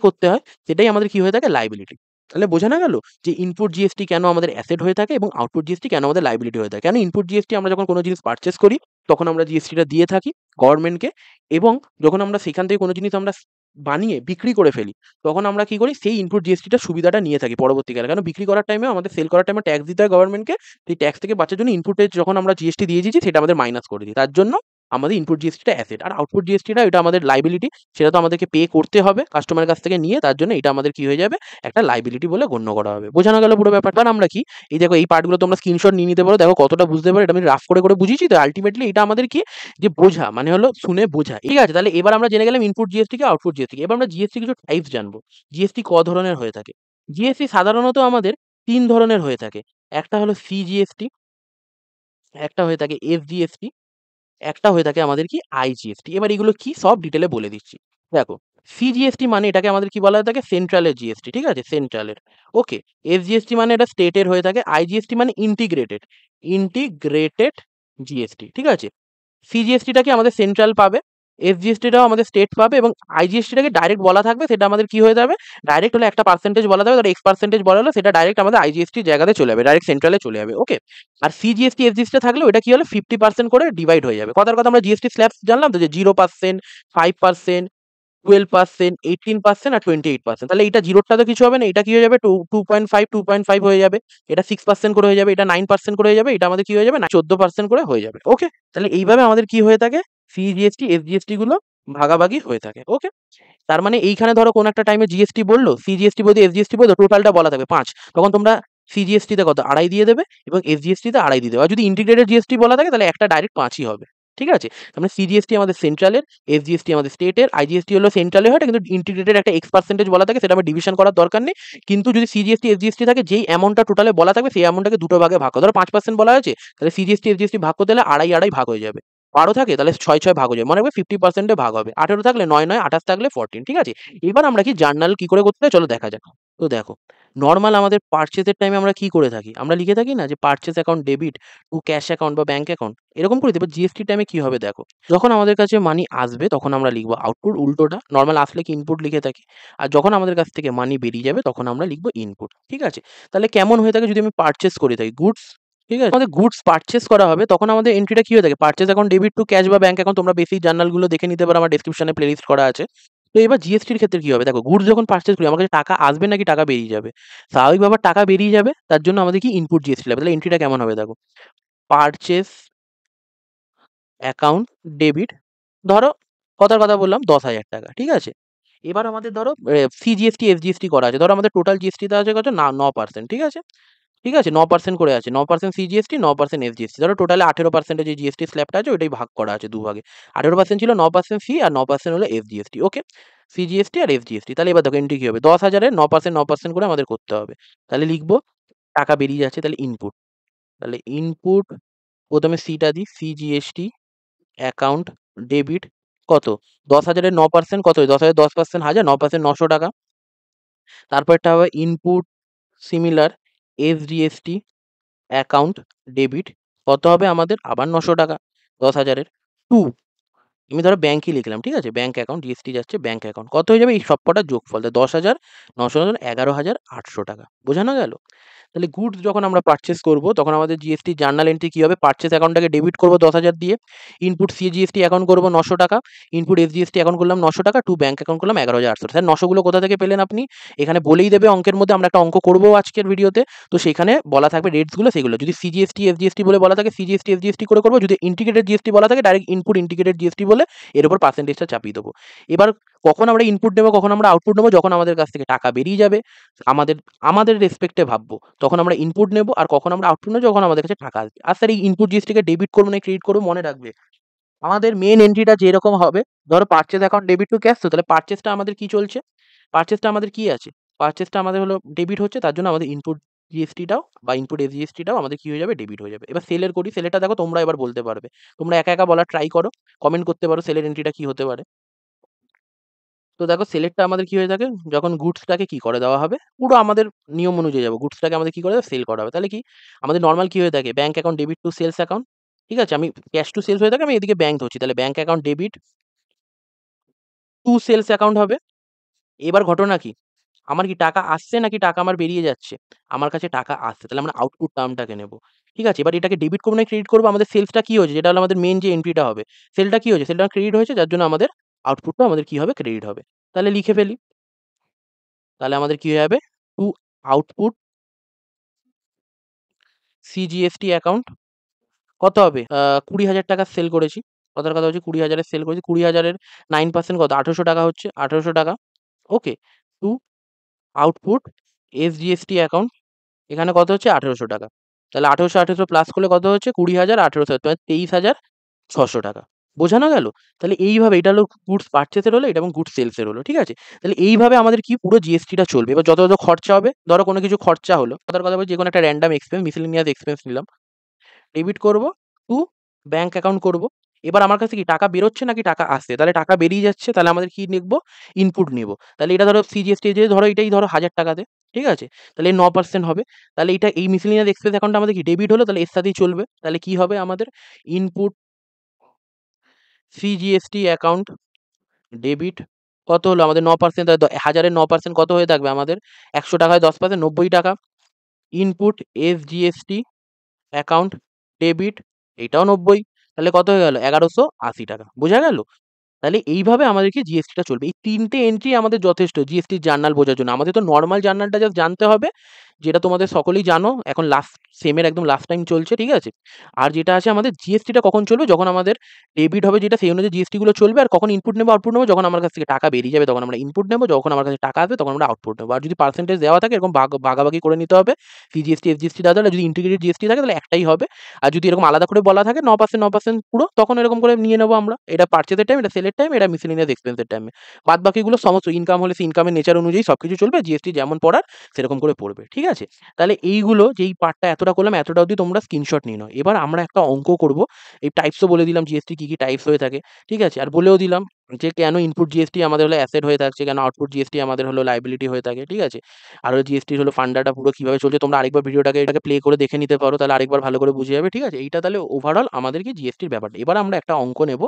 করতে হয় সেটাই আমাদের কি হয়ে থাকে? লায়াবিলিটি। তাহলে বোঝানো গেল যে ইনপুট জিএসটি কেন আমাদের অ্যাসেট হয়ে থাকে এবং আউটপুট জিএসটি কেন আমাদের লায়াবিলিটি হয়ে থাকে। কেন ইনপুট জিএসটি আমরা যখন কোনো জিনিস পারচেজ করি তখন আমরা জিএসটিটা দিয়ে থাকি গভর্নমেন্টকে এবং যখন আমরা সেখান থেকে কোনো জিনিস আমরা বানিয়ে বিক্রি করে ফেলি, তখন আমরা কি করি? সেই ইনপুট জিএসটিটার সুবিধাটা নিয়ে থাকি পরবর্তীকালে। কারণ বিক্রি করার টাইমেও আমাদের সেল করার টাইমে ট্যাক্স দিতে হয় গভর্নমেন্টকে। সেই ট্যাক্স থেকে বাঁচার জন্য ইনপুটে যখন আমরা জিএসটি দিয়ে দিয়েছি সেটা আমাদের মাইনাস করে দিই। তার জন্য আমাদের ইনপুট জিএসটিটা অ্যাসেট আর আউটপুট জিএসটিটা এটা আমাদের লায়াবিলিটি। সেটা তো আমাদেরকে পে করতে হবে কাস্টমারের কাছ থেকে নিয়ে। তার জন্য এটা আমাদের কি হয়ে যাবে? একটা লায়াবিলিটি বলে গণ্য করা হবে। বোঝানো গেল পুরো ব্যাপারটা? আর আমরা কি এই দেখো এই পার্টগুলো তোমরা স্ক্রিনশট নিয়ে নিতে পারো। দেখো কতটা বুঝতে পারো। এটা আমি রাফ করে বুঝিয়েছি তো আল্টিমেটলি এটা আমাদের কি যে বোঝা মানে হলো শুনে বোঝা। ঠিক আছে? তাহলে এবার আমরা জেনে গেলাম ইনপুট জিএসটি কি আউটপুট জিএসটি কি। এবার আমরা জিএসটি কিছু টাইপস জানবো। জিএসটি ধরনের হয়ে থাকে? জিএসটি সাধারণত আমাদের ৩ ধরনের হয়ে থাকে। একটা হলো সিজিএসটি, একটা হয়ে থাকে এসজিএসটি, একটা হয়ে থাকে আমাদের কি আইজিএসটি। এবার এগুলো কি সব ডিটেইলে বলে দিচ্ছি। দেখো সিজিএসটি মানে এটাকে আমাদের কি বলা হয়ে থাকে, সেন্ট্রালের জিএসটি, ঠিক আছে, সেন্ট্রালের। ওকে, এসজিএসটি মানে এটা স্টেটের হয়ে থাকে, আইজিএসটি মানে ইন্টিগ্রেটেড, ইন্টিগ্রেটেড জিএসটি, ঠিক আছে। সিজিএসটিটাকে আমাদের সেন্ট্রাল পাবে, এসজিএসটিটাও আমাদের স্টেট পাবে, এবং আইজিএসটিটাকে ডাইরেক্ট বলা থাকবে, সেটা আমাদের কি হয়ে যাবে, ডাইরেক্ট হলে একটা পার্সেন্টেজ বলা থাকবে, ধর X% বলা হলো, সেটা ডাইরেক্ট আমাদের আইজিএসটি জায়গাতে চলে যাবে, ডাইরেক্ট সেন্ট্রালে চলে যাবে। ওকে, আর সিজিএসটি এসজিএসটি থাকলেও এটা কি হলো, 50% করে ডিভাইড হয়ে যাবে। কথার কথা আমরা জিএসটি স্ল্যাবস জানলাম তো, যে 0%, 5%, 12%, 18% আর 28%। তাহলে এটা জিরোটা তো কিছু হবে না, এটা কি হয়ে যাবে, 2.5 হয়ে যাবে, এটা 6% করে হয়ে যাবে, এটা 9% করে হয়ে যাবে, এটা আমাদের কি হয়ে যাবে, 14% করে হয়ে যাবে। ওকে, তাহলে এইভাবে আমাদের কি হয়ে থাকে, সিজিএসটি এসজিএসটি গুলো ভাগাভাগি হয়ে থাকে। ওকে, তার মানে এইখানে ধরো কোন একটা টাইমে জিএসটি বললো, সিজিএসটি বলতে এসজিএসটি বলতো, টোটালটা বলা থাকবে 5, তখন তোমরা সিজিএসটি তে কত, 2.5 দিয়ে দেবে, এবং এসজিএসটি তে 2.5 দিয়ে দেবে। আর যদি ইন্টিগ্রেটেড জিএসটি বলা থাকে তাহলে একটা ডাইরেক্ট 5ই হবে, ঠিক আছে। তার সিজিএসটি আমাদের সেন্ট্রালের, এসজিএসটি আমাদের স্টেটের, আইজিএসটি হলো সেন্ট্রালের হয়, কিন্তু ইন্টিগ্রেটেড একটা X% বলা থাকে, সেটা আমার ডিভিশন করার দরকার নেই। কিন্তু যদি সিজিএসটি এসজিএসটি থাকে, যেই অ্যামাউন্টটা টোটালে বলা থাকবে সেই অ্যামাউন্টটাকে দুটো ভাগে ভাগ করো। ধরো 5% বলা হয়েছে, তাহলে সিজিএসটি এসজিএসটি ভাগ করতে হলে 2.5 ভাগ হয়ে যাবে। 12 থাকে তাহলে 6 ভাগ হয়ে যাবে, মনে রাখবে 50% ভাগ হবে। 18 থাকলে 9, 28 থাকলে 14, ঠিক আছে। এবার আমরা কি জার্নাল কি করে করতে হয় চলো দেখা যাক। তো দেখো, নরমাল আমাদের পারচেজের টাইমে আমরা কি করে থাকি, আমরা লিখে থাকি না যে purchase account debit two cash account বা ব্যাংক অ্যাকাউন্ট, এরকম করে দেবো। জিএসটি টাইমে কি হবে দেখো, যখন আমাদের কাছে মানি আসবে তখন আমরা লিখবো আউটপুট, উল্টোটা নরমাল আসলে কি ইনপুট লিখে থাকি, আর যখন আমাদের কাছ থেকে মানি বেরিয়ে যাবে তখন আমরা লিখবো ইনপুট, ঠিক আছে। তাহলে কেমন হয়ে থাকে, যদি আমি পারচেজ করে থাকি গুডস, ঠিক আছে, আমাদের গুডস পারচেজ করা হবে, তখন আমাদের এন্ট্রিটা কি হয়ে থাকে, purchase account debit two cash বা ব্যাংক অ্যাকাউন্ট। তোমরা বেসিক জার্নালগুলো দেখে নিতে পারো, আমার ডেসক্রিপশনে প্লেলিস্ট করা আছে। তো এবার জিএসটির ক্ষেত্রে কি হবে দেখো, গুডস যখন পারচেজ করি আমার কাছে টাকা আসবে নাকি টাকা বেরিয়ে যাবে, স্বাভাবিকভাবে টাকা বেরিয়ে যাবে, তার জন্য আমাদের কি ইনপুট জিএসটি লাগবে। তাহলে এন্ট্রিটা কেমন হবে দেখো, পারচেজ অ্যাকাউন্ট ডেবিট, ধরো কথার কথা বললাম 10,000 টাকা, ঠিক আছে। এবার আমাদের ধরো সিজিএসটি এসজিএসটি করা আছে, ধরো আমাদের টোটাল জিএসটিতে আছে কত না 9%, ঠিক আছে, ঠিক আছে, 9% করে আছে, 9% সিজিএসটি, 9% এসজিএসটি। ধরো টোটালে 18% যে জিএসটি স্ল্যাবটা আছে ওইটাই ভাগ করা আছে দুভাগে, 18% ছিল, 9% সি আর 9% হলো এসজিএসটি। ওকে, সিজিএসটি আর এসজিএসটি। তাহলে এবার দেখো এন্ট্রি কি হবে, 10,000-এর 9% করে আমাদের করতে হবে। তাহলে লিখবো টাকা বেরিয়ে যাচ্ছে, তাহলে ইনপুট, তাহলে ইনপুট প্রথমে সিটা দিই, সিজিএসটি অ্যাকাউন্ট ডেবিট কত, 10,000-এর 9% কত, 10,000 10% 1000, 9% 900 টাকা। তারপরটা হবে ইনপুট সিমিলার এসডিএসটি অ্যাকাউন্ট ডেবিট, কত হবে আমাদের আবার 900 টাকা 10,000-এর। টু, আমি ধরো ব্যাংকই লিখলাম, ঠিক আছে, ব্যাংক অ্যাকাউন্ট, জিএসটি যাচ্ছে ব্যাংক অ্যাকাউন্ট, কত হয়ে যাবে এই সবকটার যোগফল, 10,000, 900, 11,800 টাকা। বোঝানো গেল। তাহলে গুডস যখন আমরা পারচেস করব তখন আমাদের জিএসটি জার্নাল এন্ট্রি কি হবে, পারচেস অ্যাকাউন্টটাকে ডেবিট করব 10,000 দিয়ে, ইনপুট সিজিএসটি অ্যাকাউন্ট করব 900 টাকা, ইনপুট এসজিএসটি অ্যাকাউন্ট করলাম 900 টাকা, টু ব্যাংক অ্যাকাউন্ট করলাম 11,800। স্যার 900 গুলো কোথা থেকে পেলেন আপনি, এখানে বলেই দেবে অঙ্কের মধ্যে, আমরা একটা অঙ্ক করব আজকের ভিডিওতে, তো সেখানে বলা থাকবে রেটসগুলো, সেগুলো যদি সিজিএসটি এসজিএসটি বলে বলা থাকে সিজিএসটি এসজিএসটি করে করবো, যদি ইন্টিগ্রেটেড জিএসটি বলা থাকে ডাইরেক্ট ইনপুট ইন্টিগ্রেটেড জিএসটি বলে এর উপর পার্সেন্টেজটা চাপিয়ে দেবো। এবার কখন আমরা ইনপুট নেবো কখন আমরা আউটপুট নেবো, যখন আমাদের কাছ থেকে টাকা বেরিয়ে যাবে, আমাদের আমাদের রেসপেক্টে ভাববো, তখন আমরা ইনপুট নেবো, আর কখন আমরা আউটপুট নেবো যখন আমাদের কাছে টাকা আসবে। আর স্যার এই ইনপুট জিনিসটাকে ডেবিট করবো না ক্রেডিট করবো, মনে রাখবে আমাদের মেন এন্ট্রিটা যেরকম হবে, ধরো purchase account debit two cash, তো তাহলে পারচেজটা আমাদের কি চলছে, পারচেজটা আমাদের কি আছে, পারচেজটা আমাদের হলো ডেবিট হচ্ছে, তার জন্য আমাদের ইনপুট জিএসটিটাও বা ইনপুট এসজিএসটিটাও আমাদের কি হয়ে যাবে, ডেবিট হয়ে যাবে। এবার সেলের করি, সেলেরটা দেখো তোমরা এবার বলতে পারবে, তোমরা একা একা বলার ট্রাই করো, কমেন্ট করতে পারো সেলের এন্ট্রিটা কি হতে পারে। তো দেখো সেলেক্টটা আমাদের কি হয়ে থাকে, যখন গুডসটাকে কি করে দেওয়া হবে, পুরো আমাদের নিয়ম অনুযায়ী যাবো, গুডসটাকে আমাদের কি করে দেবে, সেল করা হবে। তাহলে কি আমাদের নর্মাল কি হয়ে থাকে, bank account debit to sales account, ঠিক আছে, আমি ক্যাশ টু সেলস হয়ে থাকে, আমি এদিকে ব্যাংক ধরছি, তাহলে bank account debit to sales account হবে। এবার ঘটনা কি, আমার কি টাকা আসছে নাকি টাকা আমার বেরিয়ে যাচ্ছে, আমার কাছে টাকা আসছে, তাহলে আমরা আউটপুট টার্মটাকে নেব, ঠিক আছে। এবার এটাকে ডেবিট করবো না ক্রেডিট করবো, আমাদের সেলসটা কি হয়েছে, যেটা হলো আমাদের মেন যে এন্ট্রিটা হবে, সেলটা কি হয়েছে, সেলটা ক্রেডিট হয়েছে, যার জন্য আমাদের আউটপুটটা আমাদের কি হবে, ক্রেডিট হবে। তাহলে লিখে ফেলি, তাহলে আমাদের কি হয়ে যাবে, টু আউটপুট সিজিএসটি অ্যাকাউন্ট কত হবে, 20,000 টাকার সেল করেছি, কথার কথা হচ্ছে 20,000-এর সেল করেছি, 20,000-এর 9% কত, 1,800 টাকা হচ্ছে, 1,800 টাকা। ওকে, টু আউটপুট এসজিএসটি অ্যাকাউন্ট, এখানে কত হচ্ছে 1,800 টাকা। তাহলে 1,800 প্লাস করলে কত হচ্ছে 20,000, 1,800 মানে 23,600 টাকা। বোঝানো গেল। তাহলে এইভাবে এটা হলো গুডস পারচেসের হলো, এটা এবং গুডস সেলসের হলো, ঠিক আছে। তাহলে এইভাবে আমাদের কি পুরো জিএসটিটা চলবে। এবার যত খরচা হবে, ধরো কোনো কিছু খরচা হলো, কথার কথা বলছি, যে কোনো একটা র্যান্ডম এক্সপেন্স, মিসেলেনিয়াস এক্সপেন্স নিলাম, ডেবিট করব টু ব্যাংক অ্যাকাউন্ট করব। এবার আমার কাছে কি টাকা বেরোচ্ছে নাকি টাকা আসছে? তাহলে টাকা বেরিয়ে যাচ্ছে, তাহলে আমাদের কি লিখবো? ইনপুট নিবো। তাহলে এটা ধরো সিজিএসটি যে ধরো এটাই ধরো ৳১,০০০ ঠিক আছে? তাহলে এর ৯% হবে। তাহলে এটা এই মিসেলেনিয়াস এক্সপেন্স অ্যাকাউন্টটা আমাদের কি ডেবিট হলো, তাহলে এর সাথেই চলবে। তাহলে কি হবে আমাদের? ইনপুট সিজিএসটি অ্যাকাউন্ট ডেবিট কত হলো আমাদের ৯% তাহলে ১,০০০ এর ৯% কত হয়ে থাকবে আমাদের? ৳১০০ য় 10% ৳৯০। ইনপুট এসজিএসটি অ্যাকাউন্ট ডেবিট এটাও ৯০, তাহলে কত হয়ে গেল? ৳১,১৮০ বোঝা গেল? তাহলে এইভাবে আমাদেরকে জিএসটিটা চলবে। এই ৩ টে এন্ট্রি আমাদের যথেষ্ট জিএসটির জার্নাল বোঝার জন্য। আমাদের তো নরমাল জার্নালটা জাস্ট জানতে হবে, যেটা তোমাদের সকলেই জানো। এখন লাস্ট সেমের একদম লাস্ট টাইম চলছে, ঠিক আছে? আর যেটা আছে আমাদের জিএসটিটা কখন চলবে? যখন আমাদের ডেবিট হবে যেটা সেই অনুযায়ী জিএসটি গুলো চলবে। আর কখন ইনপুট নেবো, আউটপুট নেবো? যখন আমার কাছ থেকে টাকা বেরিয়ে যাবে তখন আমরা ইনপুট নেবো, যখন আমার কাছে টাকা আসবে তখন আমরা আউটপুট নেবো। আর যদি পার্সেন্টেজ দেওয়া থাকে এরকম ভাগাভাগি করে নিতে হবে। সিজিএসটি, এসজিএসটি দেওয়া থাকলে যদি ইন্টিগ্রেটেড জিএসটি থাকে তাহলে একটাই হবে। আর যদি এরকম আলাদা করে বলা থাকে ৯% ৯% পুরো, তখন এরকম করে নিয়ে নেবো আমরা। এটা পারচেজের টাইম, এটা সেলের টাইম, এটা মিসেলেনিয়াস এক্সপেন্সের টাইমে। বাদবাকিগুলো সমস্ত ইনকাম হলে ইনকামের নেচার অনুযায়ী সবকিছু চলবে। জিএসটি যেমন পড়ার সেরকম করে পড়বে। ঠিক আছে? তাহলে এইগুলো যেই পার্টটা এতটা করলাম, এতটা অবধি তোমরা স্ক্রিনশট নিয়ে নাও। এবার আমরা একটা অঙ্ক করব। এই টাইপসও বলে দিলাম জিএসটি কি টাইপস হয়ে থাকে। ঠিক আছে? আর বলেও দিলাম যে কেন ইনপুট জিএসটি আমাদের হলো অ্যাসেট হয়ে থাকছে, কেন আউটপুট জিএসটি আমাদের হলো লায়াবিলিটি হয়ে থাকে। ঠিক আছে? আর হলো জিএসটির হলো ফান্ডাটা পুরো কিভাবে চলছে তোমরা আরেকবার ভিডিওটাকে এটাকে প্লে করে দেখে নিতে পারো। তাহলে আরেকবার ভালো করে বুঝে যাবে। ঠিক আছে? এইটা তাহলে ওভারঅল আমাদের কি জিএসটির ব্যাপারটা। এবার আমরা একটা অঙ্ক নেব।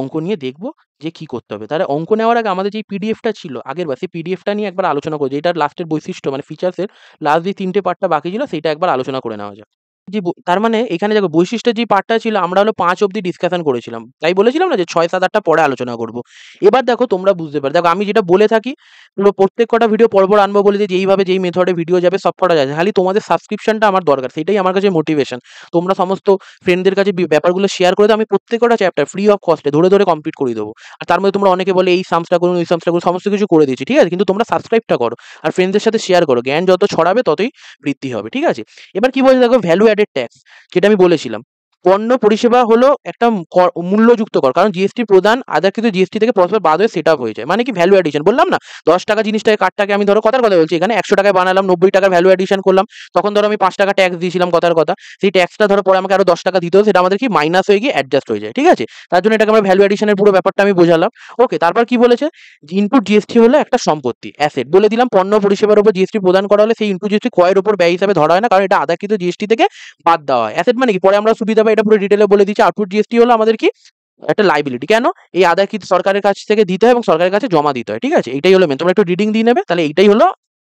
অঙ্ক নিয়ে দেখব যে কি করতে হবে। তাহলে অঙ্ক নেওয়ার আগে আমাদের যে পিডিএফটা ছিল আগেরবার, সেই পিডিএফটা নিয়ে একবার আলোচনা করব। যেটার লাস্টের বৈশিষ্ট্য মানে ফিচার্স এর লাস্ট যে ৩ টে পার্টটা বাকি ছিল সেইটা একবার আলোচনা করে নেওয়া যাক। জি, তার মানে এখানে দেখো বৈশিষ্ট্যের যে পার্টটা ছিল আমরা হলো ৫ অব্দি ডিসকাশন করেছিলাম। তাই বলেছিলাম না যে ৬, ৭, ৮ টা পরে আলোচনা করব। এবার দেখো তোমরা বুঝতে পারো। দেখো আমি যেটা বলে থাকি পুরো প্রত্যেক কটা ভিডিও পরপর আনবো বলে যে এইভাবে যেই মেথডে ভিডিও যাবে সব কটা যাবে। খালি তোমাদের সাবস্ক্রিপশনটা আমার দরকার। সেটাই আমার কাছে মোটিভেশন। তোমরা সমস্ত ফ্রেন্ডদের কাছে ব্যাপারগুলো শেয়ার করে দাও। আমি প্রত্যেক কটা চ্যাপ্টার ফ্রি অফ কস্টে ধরে কমপ্লিট করিয়ে দেবো। আর তার মধ্যে তোমরা অনেকে বলে এই সামসটা করুন, ওই সামসটা করুন, সমস্ত কিছু করে দিয়েছি। ঠিক আছে? কিন্তু তোমরা সাবস্ক্রাইবটা করো। আর ফ্রেন্ডদের সাথে শেয়ার করো। জ্ঞান যত ছড়াবে ততই বৃদ্ধি হবে। ঠিক আছে? এবার কি বলছে দেখো ভ্যালু অ্যাডেড ট্যাক্স, যেটা আমি বলেছিলাম। পণ্য পরিষেবা হলো একটা মূল্যযুক্ত কর। কারণ জিএসটি প্রদান আদার কিন্তু জিএসটি থেকে পরস্পর বাদ হয়ে সেট আপ হয়ে যায়। মানে কি ভ্যালু অ্যাডিশন বললাম না? ৳১০ জিনিসটাকে কার্ডটাকে আমি ধরো কথার কথা বলছি এখানে ৳১০০ বানালাম, ৳৯০ ভ্যালু অ্যাডিশন করলাম। তখন ধরো আমি ৳৫ ট্যাক্স দিয়েছিলাম কথার কথা। সেই ট্যাক্সটা ধরো পরে আমাকে আরো ৳১০ দিতে হতো, সেটা আমাদের কি মাইনাস হয়ে গিয়ে অ্যাডজাস্ট হয়ে যায়। ঠিক আছে? তার জন্য এটাকে আমরা ভ্যালু অ্যাডিশনের পুরো ব্যাপারটা আমি বোঝালাম। ওকে, তারপর কি বলেছে? ইনপুট জিএসটি হলো একটা সম্পত্তি, অ্যাসেট বলে দিলাম। পণ্য পরিষেবার উপর জিএসটি প্রদান করা হলে সেই ইনপুট জিএসটি ক্রয়ের উপর ব্যয় হিসাবে ধরা হয় না, কারণ এটা আদাকৃত জিএসটি থেকে বাদ দেওয়া হয়। অ্যাসেট মানে কি পরে আমরা সুবিধা পাই, এটা পুরো ডিটেইলে বলে দিচ্ছি। আউটপুট জিএসটি হলো আমাদের কি একটা লায়াবিলিটি। কেন? এই আদাকৃত সরকারের কাছ থেকে দিতে হয় এবং সরকারের কাছে জমা দিতে হয়। ঠিক আছে? এটাই হলো মেন। তোমরা একটু রিডিং দিয়ে নেবে। তাহলে এইটাই হলো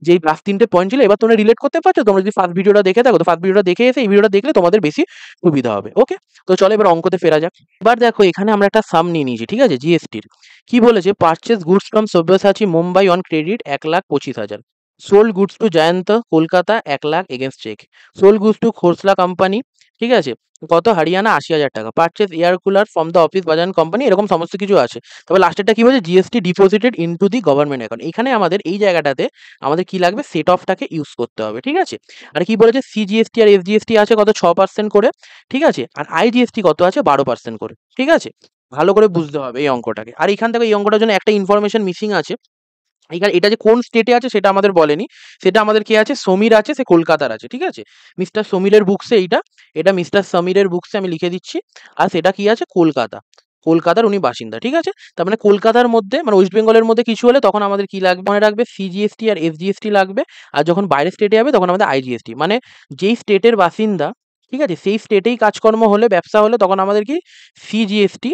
যেই লাস্ট ৩ টে পয়েন্ট ছিল। এবার তোমরা রিলেট করতে পারছো? তোমরা যদি ফার্স্ট ভিডিওটা দেখে থাকো তো ফার্স্ট ভিডিওটা দেখে এসে এই ভিডিওটা দেখলে তোমাদের বেশি সুবিধা হবে। ওকে? তো চলো এবার অঙ্কতে ফেরা যাক। এবার দেখো এখানে আমরা একটা সাম নিয়ে নিয়েছি। ঠিক আছে? জিএসটির কি বলেছে? Purchase goods from Sabyasachi Mumbai on credit ১,২৫,০০০। Sold goods to Jayanta Kolkata ১,০০,০০০ against cheque. Sold goods to Khosla company, ঠিক আছে, কত? হরিয়ানা ৮০,০০০ টাকা। Purchase air cooler from the office Bajaj company, এরকম সমস্ত কিছু আছে। তবে লাস্টেরটা কি বলছে? GST deposited into the government account. এখানে আমাদের এই জায়গাটাতে আমাদের কি লাগবে? সেট অফটাকে ইউজ করতে হবে। ঠিক আছে? আর কি বলেছে? সিজিএসটি আর এসজিএসটি আছে কত? ৬% করে। ঠিক আছে? আর আইজিএসটি কত আছে? ১২% করে। ঠিক আছে? ভালো করে বুঝতে হবে এই অঙ্কটাকে। আর এখান থেকে এই অঙ্কটার জন্য একটা ইনফরমেশন মিসিং আছে। এখানে এটা যে কোন স্টেটে আছে সেটা আমাদের বলেনি। সেটা আমাদের কে আছে? সমীর আছে, সে কলকাতার আছে। ঠিক আছে? মিস্টার সমীরের বুকসে এটা মিস্টার সমীরের বুকসে আমি লিখে দিচ্ছি। আর সেটা কি আছে? কলকাতা। কলকাতার উনি বাসিন্দা। ঠিক আছে? তার মানে কলকাতার মধ্যে মানে ওয়েস্ট বেঙ্গলের মধ্যে কিছু হলে তখন আমাদের কি লাগবে? মনে রাখবে সিজিএসটি আর এসজিএসটি লাগবে। আর যখন বাইরের স্টেটে যাবে তখন আমাদের আইজিএসটি। মানে যেই স্টেটের বাসিন্দা, ঠিক আছে, সেই স্টেটেই কাজকর্ম হলে ব্যবসা হলে তখন আমাদের কি সিজিএসটি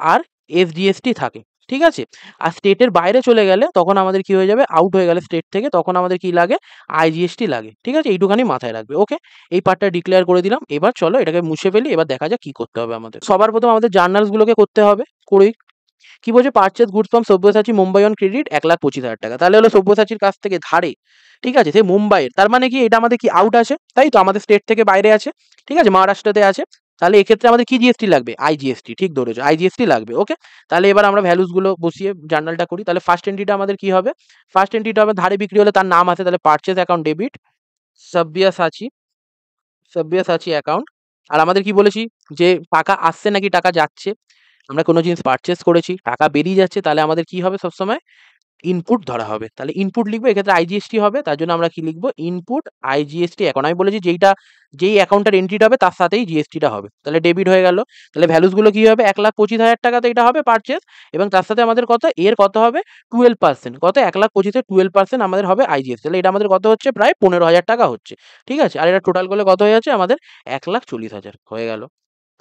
আর এসজিএসটি থাকে। ঠিক আছে? আর স্টেটের বাইরে চলে গেলে তখন আমাদের কি হয়ে যাবে? আউট হয়ে গেলে স্টেট থেকে তখন আমাদের কি লাগে? আইজিএসটি লাগে। ঠিক আছে? এইটুখানি মাথায় রাখবে। ওকে? এই পার্টটা ডিক্লেয়ার করে দিলাম। এবার চলো এটাকে মুছে ফেলি। এবার দেখা যাক কি করতে হবে আমাদের। সবার প্রথম আমাদের জার্নালসগুলোকে করতে হবে। করি। কি বলছে? Purchase goods from Sabyasachi Mumbai on credit ১,২৫,০০০ টাকা। তাহলে হলো সব্যসাচীর কাছ থেকে ধারে। ঠিক আছে? সে মুম্বাইয়ের। তার মানে কি এটা আমাদের কি আউট আছে? তাই তো? আমাদের স্টেট থেকে বাইরে আছে। ঠিক আছে? মহারাষ্ট্রতে আছে। তাহলে এক্ষেত্রে আমাদের কি জিএসটি লাগবে? আইজিএসটি। ঠিক ধরেছো, আইজিএসটি লাগবে। ওকে? তাহলে এবার আমরা ভ্যালুস গুলো বসিয়ে জার্নালটা করি। তাহলে ফার্স্ট এন্ট্রিটা আমাদের কি হবে? ফার্স্ট এন্ট্রিটা হবে ধারে বিক্রি হলে তার নাম আছে, তাহলে purchase account debit Sabyasachi, Sabyasachi account. আর আমাদের কি বলেছি? যে টাকা আসছে নাকি টাকা যাচ্ছে? আমরা কোনো জিনিস পারচেজ করেছি, টাকা বেরিয়ে যাচ্ছে, তাহলে আমাদের কি হবে সবসময়? ইনপুট ধরা হবে। তাহলে ইনপুট লিখবো, এক্ষেত্রে আইজিএসটি হবে, তার জন্য আমরা কি লিখবো, ইনপুট আইজিএসটি অ্যাকাউন্ট। আমি বলেছি যেই অ্যাকাউন্টটার এন্ট্রিটা হবে তার সাথেই জিএসটিটা হবে। তাহলে ডেবিট হয়ে গেল। তাহলে ভ্যালুসগুলো কি হবে, 1,25,000 টাকাতে এটা হবে পারচেজ, এবং তার সাথে আমাদের কত, এর কত হবে 12%, কত 1,25,000 12% আমাদের হবে আইজিএসটি। তাহলে এটা আমাদের কত হচ্ছে, প্রায় 15,000 টাকা হচ্ছে। ঠিক আছে, আর এটা টোটাল করলে কত হয়ে যাচ্ছে আমাদের 1,40,000 হয়ে গেল।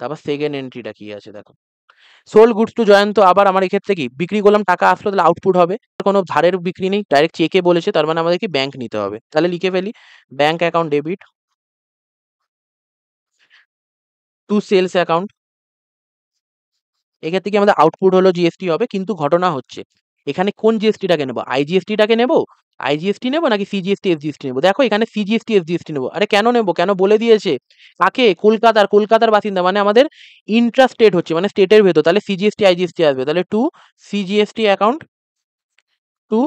তারপর সেকেন্ড এন্ট্রিটা কি আছে দেখো, সোল্ড গুডস টু জয়ন্ত। আবার আমার এক্ষেত্রে কি বিক্রি করলাম, টাকা আসলো, তাহলে আউটপুট হবে। কোনো ধারের বিক্রি নেই, ডাইরেক্ট চেকে বলেছে, তার মানে আমাদের কি ব্যাংক নিতে হবে। তাহলে লিখে ফেলি, bank account debit to sales account. এক্ষেত্রে কি আমাদের আউটপুট হলো জিএসটি হবে, কিন্তু ঘটনা হচ্ছে এখানে কোন জিএসটিটাকে নেবো, আইজিএসটিটাকে নেবো, আইজিএসটি নেবো নাকি সিজিএসটি এসজিএসটি নেবো। দেখো এখানে সিজিএসটি এসজিএসটি নেবো। আরে কেন নেবো, কেন বলে দিয়েছে, কাকে, কলকাতার বাসিন্দা, মানে আমাদের ইন্ট্রা স্টেট হচ্ছে, মানে স্টেটের ভেতর। তাহলে সিজিএসটি আইজিএসটি আসবে। তাহলে to CGST account, to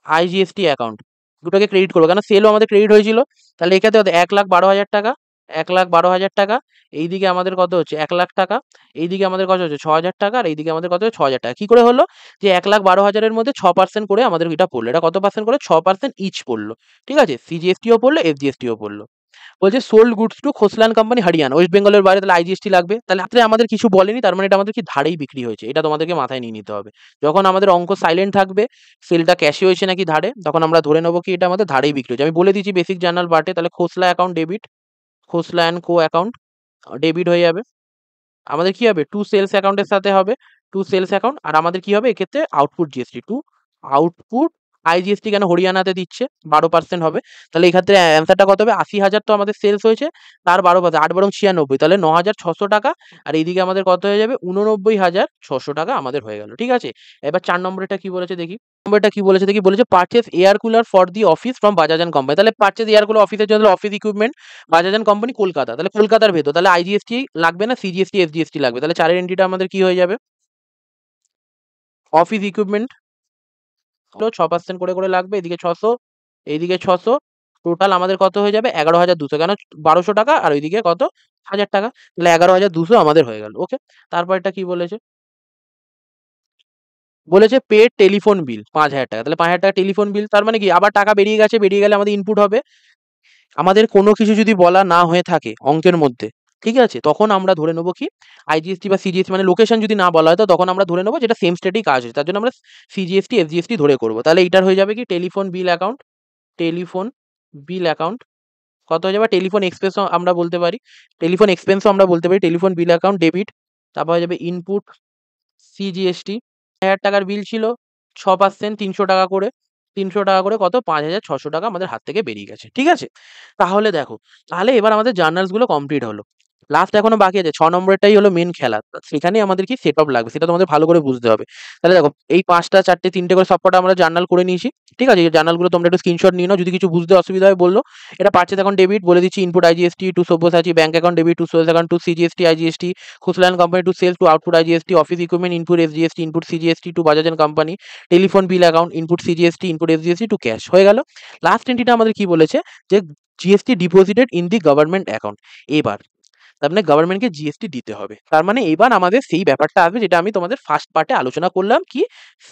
IGST account, দুটোকে ক্রেডিট করবো, কেন সেলও আমাদের ক্রেডিট হয়েছিল। তাহলে এক্ষেত্রে 1,12,000 টাকা, 1,12,000 টাকা, এইদিকে আমাদের কত হচ্ছে 1,00,000 টাকা, এইদিকে আমাদের কত হচ্ছে 6,000 টাকা, আর এইদিকে আমাদের কত হচ্ছে 6,000 টাকা। কি করে হলো, যে 1,12,000-এর মধ্যে 6% করে আমাদের এটা পড়লো, এটা কত পার্সেন্ট করে 6% ইচ পড়লো। ঠিক আছে, সিজিএসটিও পড়লো, এফজিএসটিও পড়লো। বলছে sold goods to Khoslan company Haryana, west বেঙ্গলের বাইরে, তাহলে আইজিএসটি লাগবে। তাহলে আপনি আমাদের কিছু বলেনি, তার মানে এটা আমাদের কি ধারেই বিক্রি হয়েছে, এটা তোমাদেরকে মাথায় নিয়ে নিতে হবে। যখন আমাদের অঙ্ক সাইলেন্ট থাকবে, সেলটা ক্যাশে হয়েছে নাকি ধারে, তখন আমরা ধরে নেবো কি এটা আমাদের ধারেই বিক্রি হয়েছে। আমি বলে দিচ্ছি বেসিক জার্নাল পার্টে। তাহলে Khosla account debit, Khosla and co account debit হয়ে যাবে। আমাদের কি হবে, টু সেলস অ্যাকাউন্টের সাথে হবে, টু সেলস অ্যাকাউন্ট। আর আমাদের কি হবে এক্ষেত্রে, output GST, two output IGST, কেন হরিয়ানাতে দিচ্ছে 12% হবে। তাহলে এক্ষেত্রে অ্যান্সারটা কত হবে, 80,000 তো আমাদের সেলস হয়েছে, তার 12%, 8 × 96, তাহলে 9,600 টাকা। আর এইদিকে আমাদের কত হয়ে যাবে, 89,600 টাকা আমাদের হয়ে গেল। ঠিক আছে, এবার 4 নম্বরটা কি বলেছে দেখি, নম্বরটা কি বলেছে দেখি, বলেছে purchase air cooler for the office from Bajaj and company. তাহলে পারচেজ এয়ার কুলার অফিসের জন্য, office equipment Bajaj and company Kolkata, তাহলে কলকাতার ভেতর, তাহলে আইজিএসটি লাগবে না, সিজিএসটি এফজিএসটি লাগবে। তাহলে চারের এন্ট্রিটা আমাদের কি হয়ে যাবে, অফিস ইকুইপমেন্ট হলো 6% করে লাগবে, এদিকে 600, এইদিকে 600, টোটাল আমাদের কত হয়ে যাবে 11,200, কেন 1,200 টাকা, আর ওইদিকে কত 1,000 টাকা, তাহলে 11,200 আমাদের হয়ে গেল। ওকে, তারপরটা কি বলেছে, বলেছে পে টেলিফোন বিল 5,000 টাকা। তাহলে 5,000 টাকা টেলিফোন বিল, তার মানে কি আবার টাকা বেরিয়ে গেছে, বেরিয়ে গেলে আমাদের ইনপুট হবে। আমাদের কোনো কিছু যদি বলা না হয়ে থাকে অঙ্কের মধ্যে, ঠিক আছে, তখন আমরা ধরে নেবো কি আইজিএসটি বা সিজিএসটি, মানে লোকেশন যদি না বলা হয়, তো তখন আমরা ধরে নেবো যেটা সেম স্টেটেই কাজ হচ্ছে, তার জন্য আমরা সিজিএসটি এফজিএসটি ধরে করবো। তাহলে এইটার হয়ে যাবে কি, telephone bill account, telephone bill account কত হয়ে যাবে, টেলিফোন এক্সপেন্সও আমরা বলতে পারি, টেলিফোন এক্সপেন্সও আমরা বলতে পারি, টেলিফোন বিল অ্যাকাউন্ট ডেবিট। তারপর হয়ে যাবে ইনপুট সিজিএসটি, 1,000 টাকার বিল ছিল, 6% 300 টাকা করে, 300 টাকা করে কত 5,600 টাকা আমাদের হাত থেকে বেরিয়ে গেছে। ঠিক আছে, তাহলে দেখো, তাহলে এবার আমাদের জার্নালস গুলো কমপ্লিট হলো। লাস্ট এখনো বাকি আছে 6 নম্বরেরটাই হলো মেন খেলা, সেখানেই আমাদের কি সেট আপ লাগবে, সেটা তোমাদের ভালো করে বুঝতে হবে। তাহলে দেখো এই 5টা 4টে 3টে করে সবকটা আমরা জার্নাল করে নিয়েছি। ঠিক আছে, এই জার্নালগুলো তোমরা একটু স্ক্রিনশট নিয়ে নাও, যদি কিছু বুঝতে অসুবিধা হয় বললো। এটা পারচেজ অ্যাকাউন্ট ডেবিট বলে দিচ্ছি, input IGST to Sabyasachi, bank account debit to sales account, to CGST IGST, খুচরা company to sales, to output IGST, office equipment input SGST, input CGST to Bajaj and company, telephone bill account input CGST, input SGST to cash. হয়ে গেল। Last এন্ট্রিটা আমাদের কি বলেছে, যে GST deposited in the government account. এবার তার মানে গভর্নমেন্টকে জিএসটি দিতে হবে, তার মানে এবার আমাদের সেই ব্যাপারটা আসবে যেটা আমি তোমাদের ফার্স্ট পার্টে আলোচনা করলাম, কি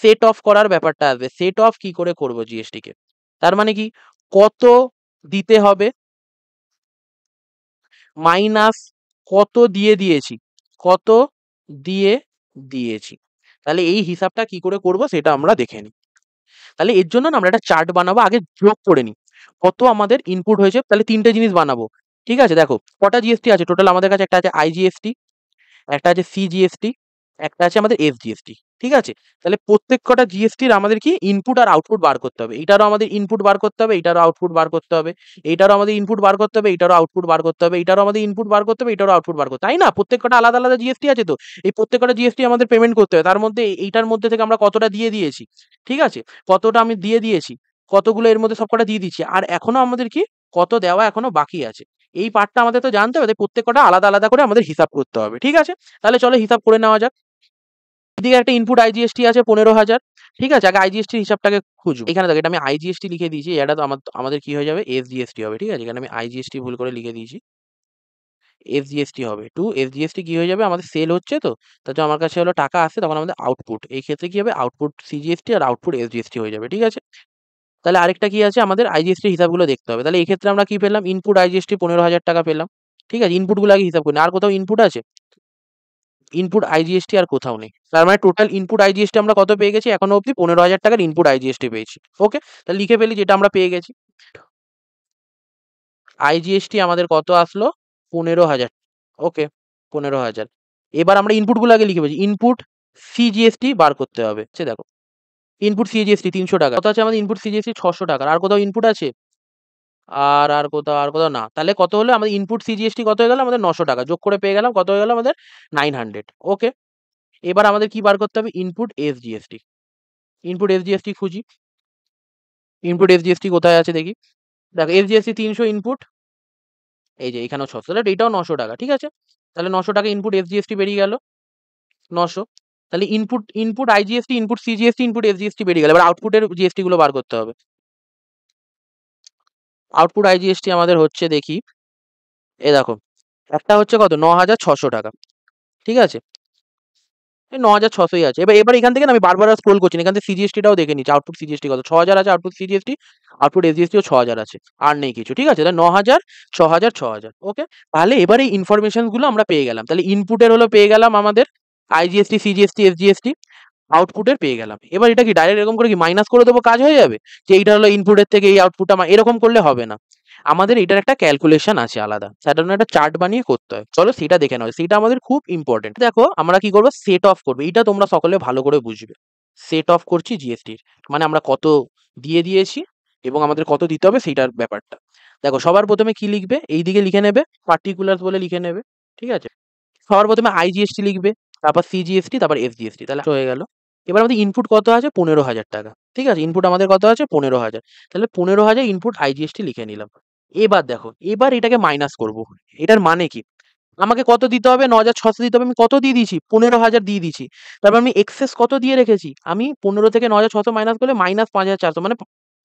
সেট অফ করার ব্যাপারটা আসবে। সেট অফ কি করে করব জিএসটি কে, তার মানে কি কত দিতে হবে মাইনাস কত দিয়ে দিয়েছি, কত দিয়ে দিয়েছি। তাহলে এই হিসাবটা কি করে করব সেটা আমরা দেখে নিই। তাহলে এর জন্য না আমরা একটা চার্ট বানাবো, আগে যোগ করে নিই কত আমাদের ইনপুট হয়েছে। তাহলে তিনটে জিনিস বানাবো। ঠিক আছে, দেখো কটা জিএসটি আছে টোটাল আমাদের কাছে, একটা আছে আইজিএসটি, একটা আছে সিজিএসটি, একটা আছে আমাদের এসজিএসটি। ঠিক আছে, তাহলে প্রত্যেক কটা জিএসটির আমাদের কি ইনপুট আর আউটপুট বার করতে হবে। এইটারও আমাদের ইনপুট বার করতে হবে, এইটারও আউটপুট বার করতে হবে, এইটারও আমাদের ইনপুট বার করতে হবে, এইটারও আউটপুট বার করতে হবে, এইটারও আমাদের ইনপুট বার করতে হবে, এইটারও আউটপুট বার করতে হবে, তাই না? প্রত্যেক কটা আলাদা আলাদা জিএসটি আছে, তো এই প্রত্যেক কটা জিএসটি আমাদের পেমেন্ট করতে হবে। তার মধ্যে এইটার মধ্যে থেকে আমরা কতটা দিয়ে দিয়েছি, ঠিক আছে, কতটা আমি দিয়ে দিয়েছি, কতগুলো এর মধ্যে সবকটা দিয়ে দিচ্ছি, আর এখনো আমাদের কি কত দেওয়া এখনো বাকি আছে। এই পার্টটা আমাদের তো জানতে হবে, প্রত্যেক কটা আলাদা আলাদা করে আমাদের হিসাব করতে হবে। ঠিক আছে, তাহলে চলো হিসাব করে নেওয়া যাক। এদিকে একটা ইনপুট আইজিএসটি আছে 15,000। ঠিক আছে, আগে আইজিএসটির হিসাবটাকে খুঁজবো। এখানে দেখো এটা আমি আইজিএসটি লিখে দিয়েছি, এটা তো আমাদের কি হয়ে যাবে এসজিএসটি হবে। ঠিক আছে, এখানে আমি আইজিএসটি ভুল করে লিখে দিয়েছি, এসজিএসটি হবে, টু এসজিএসটি কি হয়ে যাবে, আমাদের সেল হচ্ছে তো, তাতে আমার কাছে হলো টাকা আসছে, তখন আমাদের আউটপুট, এই ক্ষেত্রে কি হবে, আউটপুট সিজিএসটি আর আউটপুট এসজিএসটি হয়ে যাবে, ঠিক আছে। তাহলে আরেকটা কি আছে, আমাদের আইজিএসটি হিসাবগুলো দেখতে হবে। তাহলে এই ক্ষেত্রে আমরা কি পেলাম, ইনপুট আইজিএসটি 15,000 টাকা পেলাম, ঠিক আছে। ইনপুটগুলো আগে হিসাব করি, আর কোথাও ইনপুট আছে, ইনপুট আইজিএসটি আর কোথাও নেই। তার মানে টোটাল ইনপুট আইজিএসটি আমরা কত পেয়ে গেছি, এখনো অবধি 15,000 টাকার ইনপুট আইজিএসটি পেয়েছি। ওকে, তাহলে লিখে ফেলি যেটা আমরা পেয়ে গেছি। আইজিএসটি আমাদের কত আসলো, 15,000। ওকে, 15,000। এবার আমরা ইনপুটগুলো আগে লিখে ফেলছি, ইনপুট সিজিএসটি বার করতে হবে। দেখো, ইনপুট সিজিএসটি 300 টাকা, কত আছে আমাদের ইনপুট সিজিএসটি 600 টাকার, আর কোথাও ইনপুট আছে, আর কোথাও না। তাহলে কত হলো আমাদের ইনপুট সিজিএসটি, কত হয়ে গেল আমাদের 900 টাকা, যোগ করে পেয়ে গেলাম কত হয়ে গেল আমাদের 900। ওকে, এবার আমাদের কি বার করতে হবে, ইনপুট এসজিএসটি। ইনপুট এসজিএসটি খুঁজি, ইনপুট এসজিএসটি কোথায় আছে দেখি। দেখো এসজিএসটি 300 ইনপুট, এই যে এখানেও 600, তাহলে এটাও 900 টাকা, ঠিক আছে। তাহলে 900 টাকা ইনপুট এসজিএসটি বেরিয়ে গেল, 900। তাহলে input IGST, input CGST, input SGST বেরিয়ে গেল। এবার আউটপুটের জিএসটি গুলো বার করতে হবে। আউটপুট আইজিএসটি আমাদের হচ্ছে দেখি, এ দেখো একটা হচ্ছে কত, 9,600 টাকা, ঠিক আছে। এই 9,600ই আছে। এবার এখান থেকে না আমি বারবার স্ক্রোল করছি না, এখান থেকে সিজিএসটিটাও দেখে নিচ্ছি, আউটপুট সিজিএসটি কত, 6,000 আছে আউটপুট সিজিএসটি, আউটপুট এসজিএসটিও 6,000 আছে, আর নেই কিছু, ঠিক আছে। তাহলে 9,000, 6,000, 6,000। ওকে, তাহলে এবার এই ইনফরমেশন গুলো আমরা পেয়ে গেলাম। তাহলে ইনপুটের হলো পেয়ে গেলাম আমাদের আইজিএসটি, সিজিএসটি, এসজিএসটি, আউটপুটের পেয়ে গেলাম। এবার এটা কি ডাইরেক্ট এরকম করে কি মাইনাস করে দেবো, কাজ হয়ে যাবে, যে এইটা হলো ইনপুটের থেকে এই আউটপুটটা, এরকম করলে হবে না। আমাদের এটার একটা ক্যালকুলেশন আছে আলাদা, সেটার জন্য একটা চার্ট বানিয়ে করতে হয়। চলো সেটা দেখে নাও, সেটা আমাদের খুব ইম্পর্টেন্ট। দেখো আমরা কি করবো, সেট অফ করবো, এটা তোমরা সকলে ভালো করে বুঝবে। সেট অফ করছি জিএসটির, মানে আমরা কত দিয়ে দিয়েছি এবং আমাদের কত দিতে হবে সেইটার ব্যাপারটা। দেখো সবার প্রথমে কি লিখবে, এইদিকে লিখে নেবে পার্টিকুলার বলে লিখে নেবে, ঠিক আছে। সবার প্রথমে আইজিএসটি লিখবে, তারপর সিজিএসটি, তারপর এসজিএসটি, তাহলে হয়ে গেল। এবার আমাদের ইনপুট কত আছে, 15,000 টাকা, ঠিক আছে। ইনপুট আমাদের কত আছে, 15,000। তাহলে 15,000 ইনপুট আইজিএসটি লিখে নিলাম। এবার দেখো, এবার এটাকে মাইনাস করব। এটার মানে কি, আমাকে কত দিতে হবে, 9,600 দিতে হবে, আমি কত দিয়ে দিয়েছি, 15,000 দিয়ে দিয়েছি। তারপর আমি এক্সেস কত দিয়ে রেখেছি, আমি 15 থেকে 9,600 মাইনাস করলে মাইনাস 5,400, মানে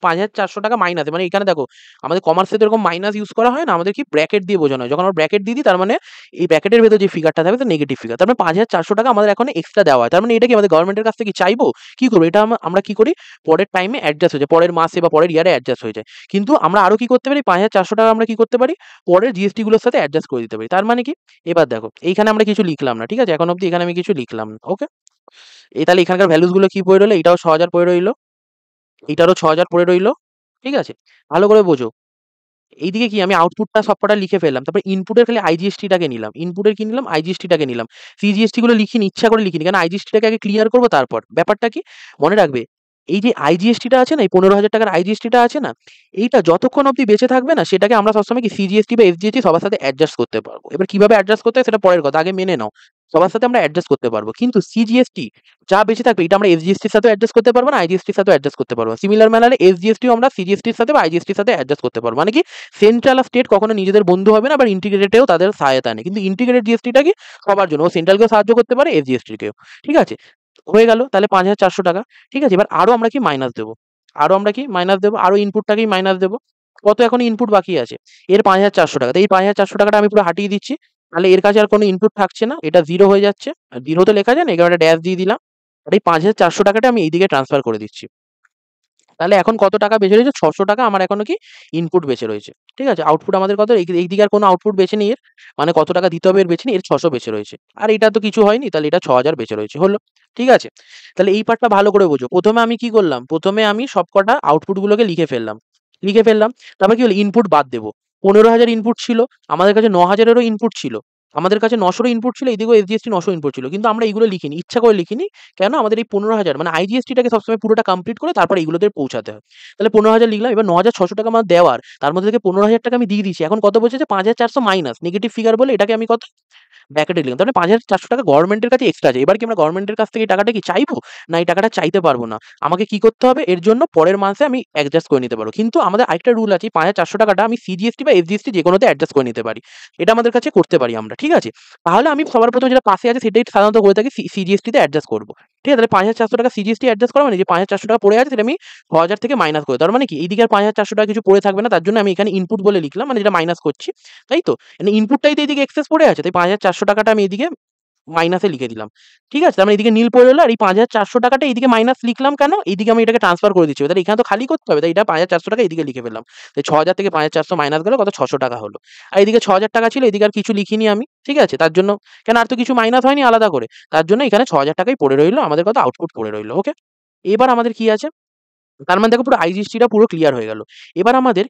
5,400 টাকা মাইনাসে। মানে এখানে দেখো আমাদের কমার্সে তো এরকম মাইনাস ইউজ করা হয় না, আমাদের কি ব্র্যাকেট দিয়ে বোঝানো হয়। যখন আমরা ব্র্যাকেট দিয়ে দিই, তার মানে এই ব্র্যাকেটের ভেতর যে ফিগারটা থাকবে, নেগেটিভ ফিগার, তার মানে 5,400 টাকা আমাদের এখন এক্সট্রা দেওয়া হয়। তার মানে এটা কি আমাদের গভর্নমেন্টের কাছ থেকে চাইবো, কি করবো, এটা আমরা কি করি, পরের টাইমে অ্যাডজাস্ট হয়ে যায়, পরের মাসে বা পরের ইয়ারে অ্যাডজাস্ট হয়ে যায়। কিন্তু আমরা আরো কি করতে পারি, 5,400 টাকা আমরা কি করতে পারি, পরের জিএসটি গুলোর সাথে অ্যাডজাস্ট করে দিতে পারি। তার মানে কি, এবার দেখো এইখানে আমরা কিছু লিখলাম না, ঠিক আছে, এখন অব্দি এখানে আমি কিছু লিখলাম না। ওকে, এই তাহলে এখানকার ভ্যালুস গুলো কি পড়ে রইলো, এটাও 6,000 পড়ে রইলো, এইটারও 6,000 পড়ে রইলো, ঠিক আছে। ভালো করে বোঝো, এইদিকে কি আমি আউটপুটটা সবকটা লিখে ফেললাম, তারপর ইনপুটের খালি আইজিএসটিটাকে নিলাম, ইনপুটের কি নিলাম, আইজিএসটিটাকে নিলাম। সিজিএসটি গুলো লিখিনি, ইচ্ছা করে লিখিনি, কারণ আইজিএসটিটাকে আগে ক্লিয়ার করবো, তারপর ব্যাপারটা কি মনে রাখবে, এই যে আইজিএসটিটা আছে না, এই 15,000 টাকার আইজিএসটিটা আছে না, এইটা যতক্ষণ অবধি বেঁচে থাকবে না, সেটাকে আমরা সবসময় কি সিজিএসটি বা এসজিএসটি সবার সাথে অ্যাডজাস্ট করতে পারবো। এবার কিভাবে অ্যাডজাস্ট করতে হয় সেটা পরের কথা, আগে মেনে নাও সবার সাথে আমরা অ্যাডজাস্ট করতে পারবো। কিন্তু সিজিএসটি যা বেঁচে থাকবে, এটা আমরা এসজিএসটির সাথে অ্যাডজাস্ট করতে পারবো না, আইজিএসটির সাথে অ্যাডজাস্ট করতে পারবো। সিমিলার ম্যানারে এসজিএসটিও আমরা সিজিএসটির সাথে বা আইজিএসটির সাথে অ্যাডজাস্ট করতে পারবো। মানে কি, সেন্ট্রাল আর স্টেট কখনো নিজেদের বন্ধু হবে না, আবার ইন্টিগ্রেটেও তাদের সহায়তা নেই। কিন্তু ইন্টিগ্রেটেড জিএসটিটা কি সবার জন্য, ও সেন্ট্রালকেও সাহায্য করতে পারে, এসজিএসটিকেও, ঠিক আছে। হয়ে গেল, তাহলে 5,400 টাকা, ঠিক আছে। এবার আরো আমরা কি মাইনাস দেবো, আরো আমরা কি মাইনাস দেবো, আরো ইনপুটটাকেই মাইনাস দেবো। কত এখন ইনপুট বাকি আছে, এর 5,400 টাকা। তো এই 5,400 টাকাটা আমি পুরো হাটিয়ে দিচ্ছি, তাহলে এর কাছে আর কোনো ইনপুট থাকছে না, এটা জিরো হয়ে যাচ্ছে। আর জিরো তো লেখা যায় না, এখানে একটা ড্যাশ দিয়ে দিলাম। আর এই 5,400 টাকাটা আমি এইদিকে ট্রান্সফার করে দিচ্ছি। তাহলে এখন কত টাকা বেঁচে রয়েছে, 600 টাকা আমার এখনো কি ইনপুট বেঁচে রয়েছে, ঠিক আছে। আউটপুট আমাদের কত, এইদিকে আর কোনো আউটপুট বেঁচে নেই এর, মানে কত টাকা দিতে হবে এর বেঁচে নেই, এর 600 বেঁচে রয়েছে। আর এটা তো কিছু হয়নি, তাহলে এটা 6,000 বেঁচে রয়েছে, হলো, ঠিক আছে। তাহলে এই পার্টটা ভালো করে বোঝো। প্রথমে আমি কি করলাম, প্রথমে আমি সবকটা আউটপুট গুলোকে লিখে ফেললাম, তারপর কি হলো, ইনপুট বাদ দেবো। 15,000 ইনপুট ছিল, আমাদের কাছে 9,000-এরও ইনপুট ছিল, আমাদের কাছে 900-রও ইনপুট ছিল, এইদিকেও এসজিএসটি 900 ইনপুট ছিল, কিন্তু আমরা এইগুলো লিখিনি, ইচ্ছা করে লিখিনি। কেন, আমাদের এই 15,000 মানে আইজিএসটিটাকে সবসময় পুরোটা কমপ্লিট করে তারপর এইগুলোতে পৌঁছাতে হয়। তাহলে 15,000 লিখলাম, এবার 9,600 টাকা আমার দেওয়ার, তার মধ্যে থেকে 15,000 টাকা আমি দিয়ে দিচ্ছি। এখন কত বলছে যে 5,400 মাইনাস নেগেটিভ ফিগার বলে, এটাকে আমি কত ব্র্যাকেটে লিখলাম। তার মানে ৫,৪০০ টাকা গভর্নমেন্টের কাছে এক্সট্রা আছে। এবার কি আমরা গভর্নমেন্টের কাছ থেকে এই টাকাটা কি চাইবো? না এই টাকাটা চাইতে পারবো না। আমাকে কি করতে হবে? এর জন্য পরের মাসে আমি অ্যাডজাস্ট করে নিতে পারবো। কিন্তু আমাদের আরেকটা রুল আছে, এই ৫,৪০০ টাকাটা আমি সিজিএসটি বা এসজিএসটি যেকোনোতে অ্যাডজাস্ট করে নিতে পারি। এটা আমাদের কাছে করতে পারি আমরা। ঠিক আছে? তাহলে আমি সবার ১ম যেটা পাশে আছে সেটাই সাধারণত করে থাকি, সিজিএসটি তে অ্যাডজাস্ট করব। ঠিক আছে? তাহলে ৫,৪০০ টাকা সিজিএসটি অ্যাডজাস্ট করা মানে যে ৫,৪০০ টাকা পড়ে আছে সেটা আমি ৬,০০০ থেকে মাইনাস করব। তার মানে কি এইদিকে আর ৫,৪০০ টাকা কিছু পড়ে থাকবে না। তার জন্য আমি এখানে ইনপুট বলে লিখলাম, মানে যেটা মাইনাস করছি। তাই তো? মানে ইনপুটটাই তো এইদিকে এক্সেস পড়ে আছে। তাই ৫,৪০০ টাকাটা আমি এদিকে মাইনাসে লিখে দিলাম। ঠিক আছে? তার মানে এদিকে নীল পড়ে রইল আর এই ৫,৪০০ টাকাটা এইদিকে মাইনাস লিখলাম কেন? এইদিকে আমি এটাকে ট্রান্সফার করে দিচ্ছি। তাহলে এখানে তো খালি করতে হবে। তাই এটা ৫,৪০০ টাকা এদিকে লিখে ফেললাম। তাই ৬,০০০ থেকে ৫,৪০০ মাইনাস গেলে কত? ৬০০ টাকা হলো। আর এদিকে ৬,০০০ টাকা ছিল, এদিকে আর কিছু লিখিনি আমি। ঠিক আছে? তার জন্য কেন আর তো কিছু মাইনাস হয়নি আলাদা করে। তার জন্য এখানে ৬,০০০ টাকাই পড়ে রইল। আমাদের কত? আউটপুট পড়ে রইল। ওকে? এবার আমাদের কি আছে? তার মানে দেখো পুরো আইজিএসটিটা পুরো ক্লিয়ার হয়ে গেল। এবার আমাদের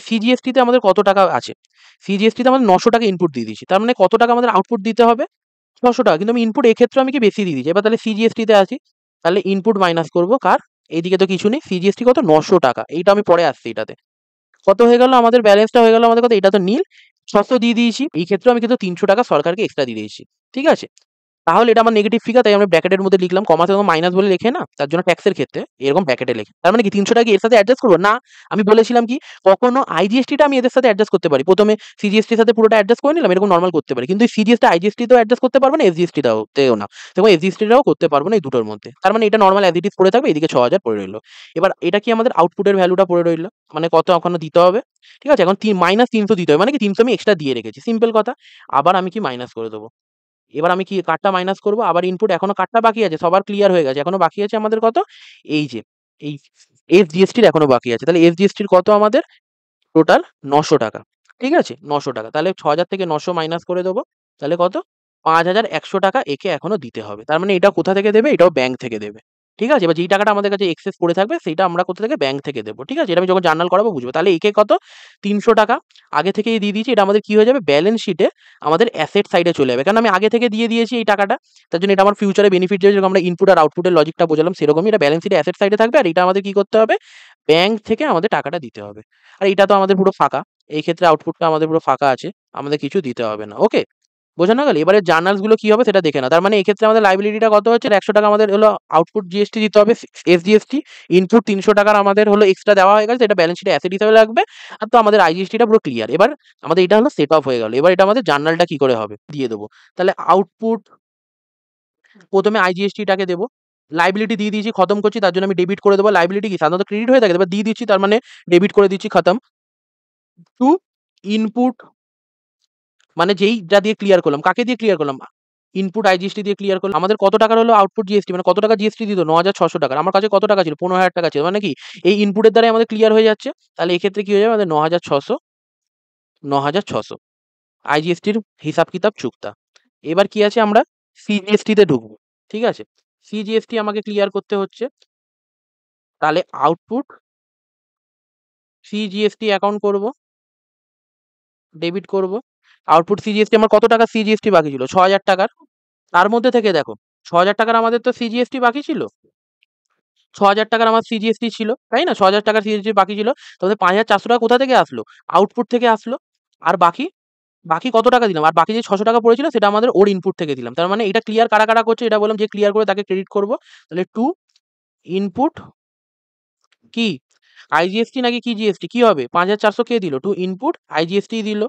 সিজিএসটিতে আমাদের কত টাকা আছে? সিজিএসটিতে আমাদের ৯০০ টাকা ইনপুট দিয়ে দিয়েছি। তার মানে কত টাকা আমাদের আউটপুট দিতে হবে? ৬০০ টাকা। কিন্তু আমি ইনপুট এক্ষেত্রে আমি কি বেশি দিয়ে দিয়েছি। এবার তাহলে সিজিএসটিতে আসি। তাহলে ইনপুট মাইনাস করব কার? এইদিকে তো কিছু নেই। সিজিএসটি কত? ৯০০ টাকা। এইটা আমি পরে আসছি এটাতে। কত হয়ে গেল আমাদের ব্যালেন্সটা হয়ে গেল আমাদের কত? এটা তো নীল। ৬০০ দিয়ে দিয়েছি। এই ক্ষেত্রেও আমি কিন্তু ৩০০ টাকা সরকারকে এক্সট্রা দিয়ে দিয়েছি। ঠিক আছে? তাহলে এটা আমার নেগেটিভ ফিগার, তাই আমরা ব্র্যাকেটের মধ্যে লিখলাম। কমাতে যখন মাইনাস বলে লেখে না? তার জন্য ট্যাক্সের ক্ষেত্রে এরকম ব্র্যাকেটে লেখে। তার মানে কি ৩০০ টাকা কি এর সাথে অ্যাডজাস্ট করব? না। আমি বলেছিলাম কি কখনো আইজিএসটিটা আমি এদের সাথে অ্যাডজাস্ট করতে পারি। ১ম এ সিজিএসটির সাথে পুরোটা অ্যাডজাস্ট করে নিলাম, এরকম নরমাল করতে পারি। কিন্তু এই সিজিএসটা আইজিএসটিতেও অ্যাডজাস্ট করতে পারব না, তেও না। এবং এসজিএসটিটাও করতে পারব না এই দুটোর মধ্যে। তার মানে এটা নরমাল অ্যাজ ইট ইজ পড়ে থাকবে, এদিকে ৬,০০০ পড়ে রইল। এবার এটা কি আমাদের আউটপুটের ভ্যালুটা পড়ে রইল। মানে কত এখনো দিতে হবে? ঠিক আছে? এখন -৩০০ দিতে হবে। মানে কি ৩০০ আমি এক্সট্রা দিয়ে রেখেছি। সিম্পল কথা। আবার আমি কি মাইনাস করে দেব। এবার আমি কি কার্ডটা মাইনাস করব, আবার ইনপুট এখনো কার্ডটা বাকি আছে, সবার ক্লিয়ার হয়ে গেছে। এখনো বাকি আছে আমাদের কত? এই যে এই এসজিএসটির এখনো বাকি আছে। তাহলে এসজিএসটির কত আমাদের? টোটাল ৯০০ টাকা। ঠিক আছে? ৯০০ টাকা। তাহলে ৬,০০০ থেকে ৯০০ মাইনাস করে দেব। তাহলে কত? ৫,১০০ টাকা একে এখনো দিতে হবে। তার মানে এটা কোথা থেকে দেবে? এটাও ব্যাংক থেকে দেবে। ঠিক আছে? এবার যেই টাকাটা আমাদের কাছে এক্সেস পড়ে থাকবে সেইটা আমরা কোথা থেকে? ব্যাংক থেকে দেব। ঠিক আছে? এটা আমি যখন জার্নাল করাবো বুঝবো। তাহলে একে কত? ৩০০ টাকা আগে থেকেই দিয়ে দিয়েছি। এটা আমাদের কি হয়ে যাবে? ব্যালেন্স শিটে আমাদের অ্যাসেট সাইডে চলে যাবে। কারণ আমি আগে থেকে দিয়ে দিয়েছি এই টাকাটা। তার জন্য এটা আমার ফিউচারে বেনিফিট যাবে। যেরকম আমরা ইনপুট আর আউটপুটের লজিকটা বোঝালাম সেরকমই এটা ব্যালেন্স শিটে অ্যাসেট সাইডে থাকবে। আর এটা আমাদের কি করতে হবে? ব্যাংক থেকে আমাদের টাকাটা দিতে হবে। আর এটা তো আমাদের পুরো ফাঁকা। এই ক্ষেত্রে আউটপুটটা আমাদের পুরো ফাঁকা আছে। আমাদের কিছু দিতে হবে না। ওকে? বোঝানো গেল? এবারে জার্নালস গুলো কি হবে সেটা দেখে নাও। তার মানে এক্ষেত্রে আমাদের লায়াবিলিটিটা কত হচ্ছে? ৳১০০ আমাদের হলো আউটপুট জিএসটি দিতে হবে, এসজিএসটি। ইনপুট ৳৩০০ আমাদের হলো এক্সট্রা দেওয়া হয়ে গেছে। এটা ব্যালেন্স শিটে অ্যাসেট হিসেবে লাগবে। আর তো আমাদের আইজিএসটিটা পুরো ক্লিয়ার। এবার আমাদের এটা হলো সেট অফ হয়ে গেল। এবার এটা আমাদের জার্নালটা কি করে হবে? দিয়ে দেব। তাহলে আউটপুট ১ম এ আইজিএসটিটাকে দেব। লায়াবিলিটি দিয়ে দিয়েছি, খতম করছি। তার জন্য আমি ডেবিট করে দেব। লায়াবিলিটি কি সাধারণত ক্রেডিট হয়ে থাকে। এবার দিয়ে দিচ্ছি, তার মানে ডেবিট করে দিচ্ছি, খতম। টু ইনপুট মানে যেইটা দিয়ে ক্লিয়ার করলাম। কাকে দিয়ে ক্লিয়ার করলাম? ইনপুট আইজিএসটি দিয়ে ক্লিয়ার করলাম। আমাদের কত টাকার হলো আউটপুট জিএসটি, মানে কত টাকা জিএসটি দিত? ৳৯,৬০০ টাকার। আমার কাছে কত টাকা ছিল? ৳১৫,০০০ ছিল। মানে কি এই ইনপুটের দ্বারাই আমাদের ক্লিয়ার হয়ে যাচ্ছে। তাহলে এক্ষেত্রে কি হয়ে যাবে? আমাদের ৯,৬০০, ৯,৬০০ আইজিএসটির হিসাব-কিতাব চুক্তা। এবার কি আছে? আমরা সিজিএসটি তে ঢুকবো। ঠিক আছে? সিজিএসটি আমাকে ক্লিয়ার করতে হচ্ছে। তাহলে আউটপুট সিজিএসটি অ্যাকাউন্ট করব, ডেবিট করব। আউটপুট সিজিএসটি আমার কত টাকা সিজিএসটি বাকি ছিল? ৳৬,০০০ টাকার। তার মধ্যে থেকে দেখো ৳৬,০০০ টাকার আমাদের তো সিজিএসটি বাকি ছিল। ৳৬,০০০ টাকার আমার সিজিএসটি ছিল। তাই না? ৳৬,০০০ টাকার সিজিএসটি বাকি ছিল। তাহলে ৳৫,৪০০ টাকা কোথা থেকে আসলো? আউটপুট থেকে আসলো। আর বাকি? বাকি কত টাকা দিলাম? আর বাকি যে ৳৬০০ টাকা পড়েছিল সেটা আমাদের ওর ইনপুট থেকে দিলাম। তার মানে এটা ক্লিয়ার কারা, কারা করছে এটা বললাম, যে ক্লিয়ার করে তাকে ক্রেডিট করব। তাহলে টু ইনপুট কি? আইজিএসটি নাকি কি জিএসটি? কি হবে? ৫,৪০০ কে দিল? টু ইনপুট আইজিএসটি দিল।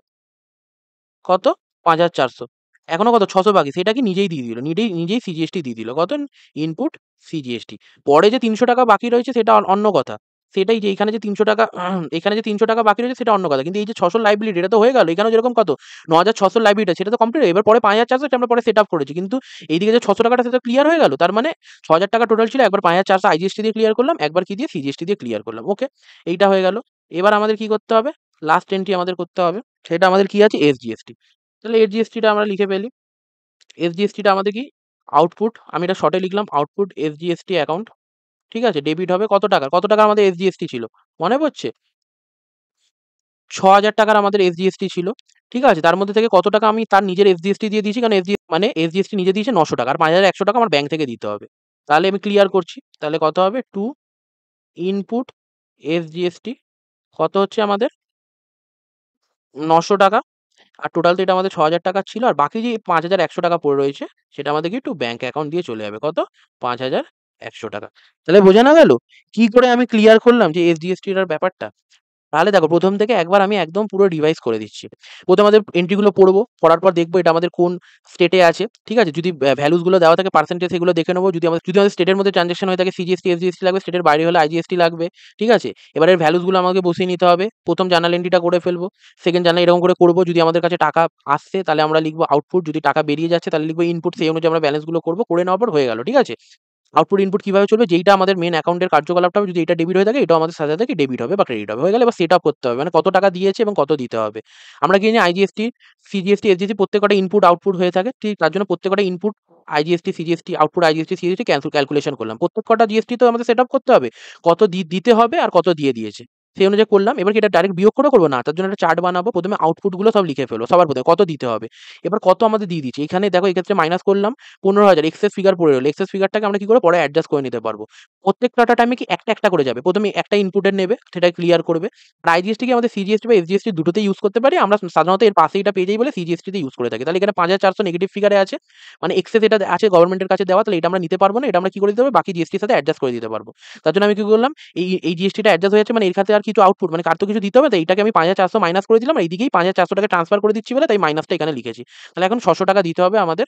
কত? ৫,৪০০। এখনো কত? ৬০০ বাকি। সেটা কি নিজেই দিয়ে দিল। নিজেই সিজিএসটি দিয়ে দিল। কত? Input CGST. পরে যে ৳৩০০ বাকি রয়েছে সেটা অন্য কথা। সেটাই যে এখানে যে ৳৩০০ এখানে যে ৳৩০০ বাকি রয়েছে সেটা অন্য কথা। কিন্তু এই যে ৬০০ লাইবিলিটি এটা তো হয়ে গেল। এখানেও যেরকম কত? ৯,৬০০ লাইবিলিটি সেটা তো কমপ্লিট। এবার পরে ৫,৪০০ টা আমরা পরে সেট আপ করেছি। কিন্তু এইদিকে যে ৳৬০০ টা সেটা ক্লিয়ার হয়ে গেল। তার মানে ৳৬,০০০ টোটাল ছিল। একবার ৫,৪০০ আইজিএসটি দিয়ে ক্লিয়ার করলাম। একবার কি দিয়ে? সিজিএসটি দিয়ে ক্লিয়ার করলাম। ওকে? এইটা হয়ে গেল। এবার আমাদের কি করতে হবে? লাস্ট এন্ট্রি আমাদের করতে হবে। সেটা আমাদের কি আছে? এসজিএসটি। তাহলে এসজিএসটিটা আমরা লিখে ফেলি। এসজিএসটিটা আমাদের কি? আউটপুট, আমি এটা শর্টে লিখলাম আউটপুট এসজিএসটি অ্যাকাউন্ট। ঠিক আছে? ডেবিট হবে কত টাকা? কত টাকা আমাদের এসজিএসটি ছিল? মনে পড়ছে? ৳৬,০০০ আমাদের এসজিএসটি ছিল। ঠিক আছে? তার মধ্যে থেকে কত টাকা আমি তার নিজের এসজিএসটি দিয়ে দিয়েছি। কারণ এসজিএসটি নিজে দিয়েছে ৳৯০০ আর ৳৫,১০০ আমার ব্যাংক থেকে দিতে হবে। তাহলে আমি ক্লিয়ার করছি। তাহলে কত হবে? টু ইনপুট এসজিএসটি কত হচ্ছে আমাদের? ৳৯০০। আর টোটাল তো এটা আমাদের ৬,০০০ টাকা ছিল। আর বাকি যে ৫,১০০ টাকা পড়ে রয়েছে সেটা আমাদেরকে একটু ব্যাংক অ্যাকাউন্ট দিয়ে চলে যাবে। কত? ৫,১০০ টাকা। তাহলে বোঝা না গেল? কি করে আমি ক্লিয়ার করলাম যে এসজিএসটির আর ব্যাপারটা? তাহলে দেখো ১ম থেকে একবার আমি একদম পুরো রিভাইজ করে দিচ্ছি। প্রথমে আমাদের এন্ট্রি গুলো পড়বো। পড়ার পর দেখবো এটা আমাদের কোন স্টেটে আছে। ঠিক আছে? যদি ভ্যালুস গুলো দেওয়া থাকে পার্সেন্টেজ সেগুলো দেখে নেবো। যদি আমাদের স্টেটের মধ্যে ট্রান্সেকশন হয়ে থাকে সিজিএসটি, এসজিএসটি লাগবে। স্টেটের বাইরে হলে আইজিএসটি লাগবে। ঠিক আছে? এবার এর ভ্যালুস গুলো আমাকে বসিয়ে নিতে হবে। ১ম জার্নাল এন্ট্রিটা করে ফেলবো। সেকেন্ড জার্নাল এরকম করে করবো। যদি আমাদের কাছে টাকা আসছে তাহলে আমরা লিখবো আউটপুট। যদি টাকা বেরিয়ে যাচ্ছে তাহলে লিখবো ইনপুট। সেই অনুযায়ী আমরা ব্যালেন্স গুলো করবো। করে নেওয়ার পর হয়ে গেল। ঠিক আছে? আউটপুট ইনপুট কিভাবে চলবে? যেইটা আমাদের মেইন অ্যাকাউন্টের কার্যকলাপটা হবে যদি এটা ডেবিট হয়ে থাকে এটাও আমাদের সাথে, সাথে ডেবিট হবে বা ক্রেডিট হবে। হয়ে গেলে এবার সেট আপ করতে হবে। মানে কত টাকা দিয়েছে এবং কত দিতে হবে। আমরা কি জানি আইজিএসটি, সিজিএসটি, এসজিএসটি প্রত্যেককটা ইনপুট আউটপুট হয়ে থাকে। ঠিক তার জন্য প্রত্যেককটা input IGST, CGST, output IGST, CGST calculation করলাম। প্রত্যেক কটা জিএসটি তো আমাদের সেট আপ করতে হবে। কত দিতে হবে আর কত দিয়ে দিয়েছে। সেই অনুযায়ী করলাম। এবার কি এটা ডাইরেক্ট বিয়োগ করে করব? না। তার জন্য একটা চার্ট বানাবো। ১ম এ আউটপুট গুলো সব লিখে ফেলবো। সবার ১ম এ কত দিতে হবে। এবার কত আমাদের দিয়ে দিয়েছে। এখানে দেখো এক্ষেত্রে মাইনাস করলাম। ১৫,০০০ এক্সেস ফিগার পড়ে রইল। এক্সেস ফিগারটাকে আমরা কি করব? পরে অ্যাডজাস্ট করে নিতে পারবো। প্রত্যেকটা টাইমে কি একটা, একটা করে যাবে। ১ম এ একটা ইনপুটের নেবে, সেটা ক্লিয়ার করবে। আর আইজিএসটি কি আমাদের সিজিএসটি বা এসজিএসটি দুটোতেই ইউজ করতে পারি। আমরা সাধারণত এর পাশেই এটা পেয়ে যাই বলে সিজিএসটি তে ইউজ করে থাকি। তাহলে এখানে ৫,৪০০ নেগেটিভ ফিগারে আছে। মানে এক্সেস এটা আছে গভর্নমেন্টের কাছে দেওয়া। তাহলে এটা আমরা নিতে পারবো না। এটা আমরা কি করে দিতে পারবো? বাকি জিএসটির সাথে অ্যাডজাস্ট করে দিতে পারবো। তার জন্য আমি কি করলাম? এই জিএসটিটা অ্যাডজাস্ট হয়ে যাচ্ছে মানে এর খাতে আর কিছু আউটপুট মানে কার তো কিছু দিতে হবে। তাই এটাকে আমি ৫,৪০০ মাইনাস করে দিলাম। আর এইদিকেই ৫,৪০০ টাকা ট্রান্সফার করে দিচ্ছি বলে তাই মাইনাসটা এখানে লিখেছি। তাহলে এখন ৬০০ টাকা দিতে হবে আমাদের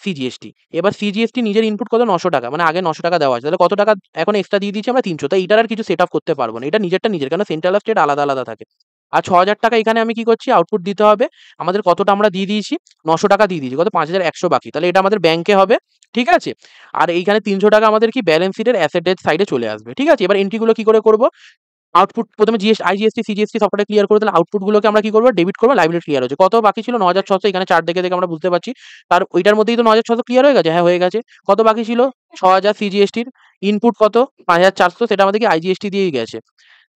সিজিএসটি। এবার সিজিএসটি নিজের ইনপুট কত? ৯০০ টাকা। মানে আগে ৯০০ টাকা দেওয়া আছে। তাহলে কত টাকা এখন এক্সট্রা দিয়ে দিয়েছি আমরা? ৩০০। তাই এটার আর কিছু সেট আপ করতে পারব না। এটা নিজেরটা নিজের। কেন সেন্ট্রাল আর স্টেট আলাদা, আলাদা থাকে। আর ৬,০০০ টাকা এখানে আমি কি করছি? আউটপুট দিতে হবে। আমাদের কতটা আমরা দিয়ে দিয়েছি? ৯০০ টাকা দিয়ে দিয়েছি। কত? ৫,১০০ বাকি। তাহলে এটা আমাদের ব্যাংকে হবে। ঠিক আছে? আর এইখানে ৩০০ টাকা আমাদের কি ব্যালেন্স শিটের অ্যাসেটের সাইডে চলে আসবে। ঠিক আছে? এবার এন্ট্রি গুলো কি করে করব? আউটপুট ১ম এ আইজিএসটি, সিজিএসটি সবকটা ক্লিয়ার করে দিলে আউটপুট গুলোকে আমরা কি করব? ডেবিট করব। লাইবিলিটি ক্লিয়ার হচ্ছে। কত বাকি ছিল? ৯,৬০০ এখানে চার্ট দেখে, দেখে আমরা বুঝতে পারছি। তার ওইটার মধ্যেই তো ৯,৬০০ ক্লিয়ার হয়ে গেছে। হ্যাঁ, হয়ে গেছে। কত বাকি ছিল? ৬,০০০ সিজিএসটির ইনপুট কত? ৫,৪০০ সেটা আমাদেরকে আইজিএসটি দিয়েই গেছে।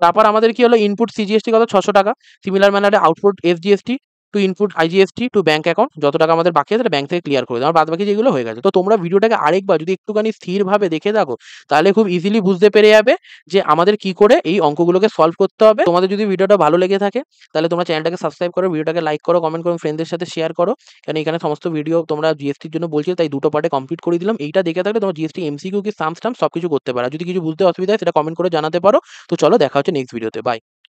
তারপর আমাদের কি হলো? ইনপুট সিজিএসটি কত? ৬০০ টাকা। সিমিলার ম্যানারে output SGST to input IGST to bank account যত টাকা আমাদের বাকি আছে সেটা ব্যাংক থেকে ক্লিয়ার করে দাও। আর বাদবাকি যেগুলো হয়ে গেছে। তো তোমরা ভিডিওটাকে আরেকবার যদি একটুখানি স্থিরভাবে দেখে থাকো তাহলে খুব ইজিলি বুঝতে পেরে যাবে যে আমাদের কি করে এই অঙ্কগুলোকে সলভ করতে হবে। তোমাদের যদি ভিডিওটা ভালো লেগে থাকে তাহলে তোমরা চ্যানেলটাকে সাবস্ক্রাইব করো, ভিডিওটাকে লাইক করো, কমেন্ট করো, ফ্রেন্ডদের সাথে শেয়ার করো। কারণ এখানে সমস্ত ভিডিও তোমরা জিএসটির জন্য বলছিলে তাই দুটো পার্টে কমপ্লিট করে দিলাম। এইটা দেখে থাকলে তোমরা জিএসটি এমসিকিউ কি সাম স্টাম্প সবকিছু করতে পারো। যদি কিছু বুঝতে অসুবিধা হয় সেটা কমেন্ট করে জানাতে পারো। তো চলো দেখা হচ্ছে নেক্সট ভিডিওতে। বাই।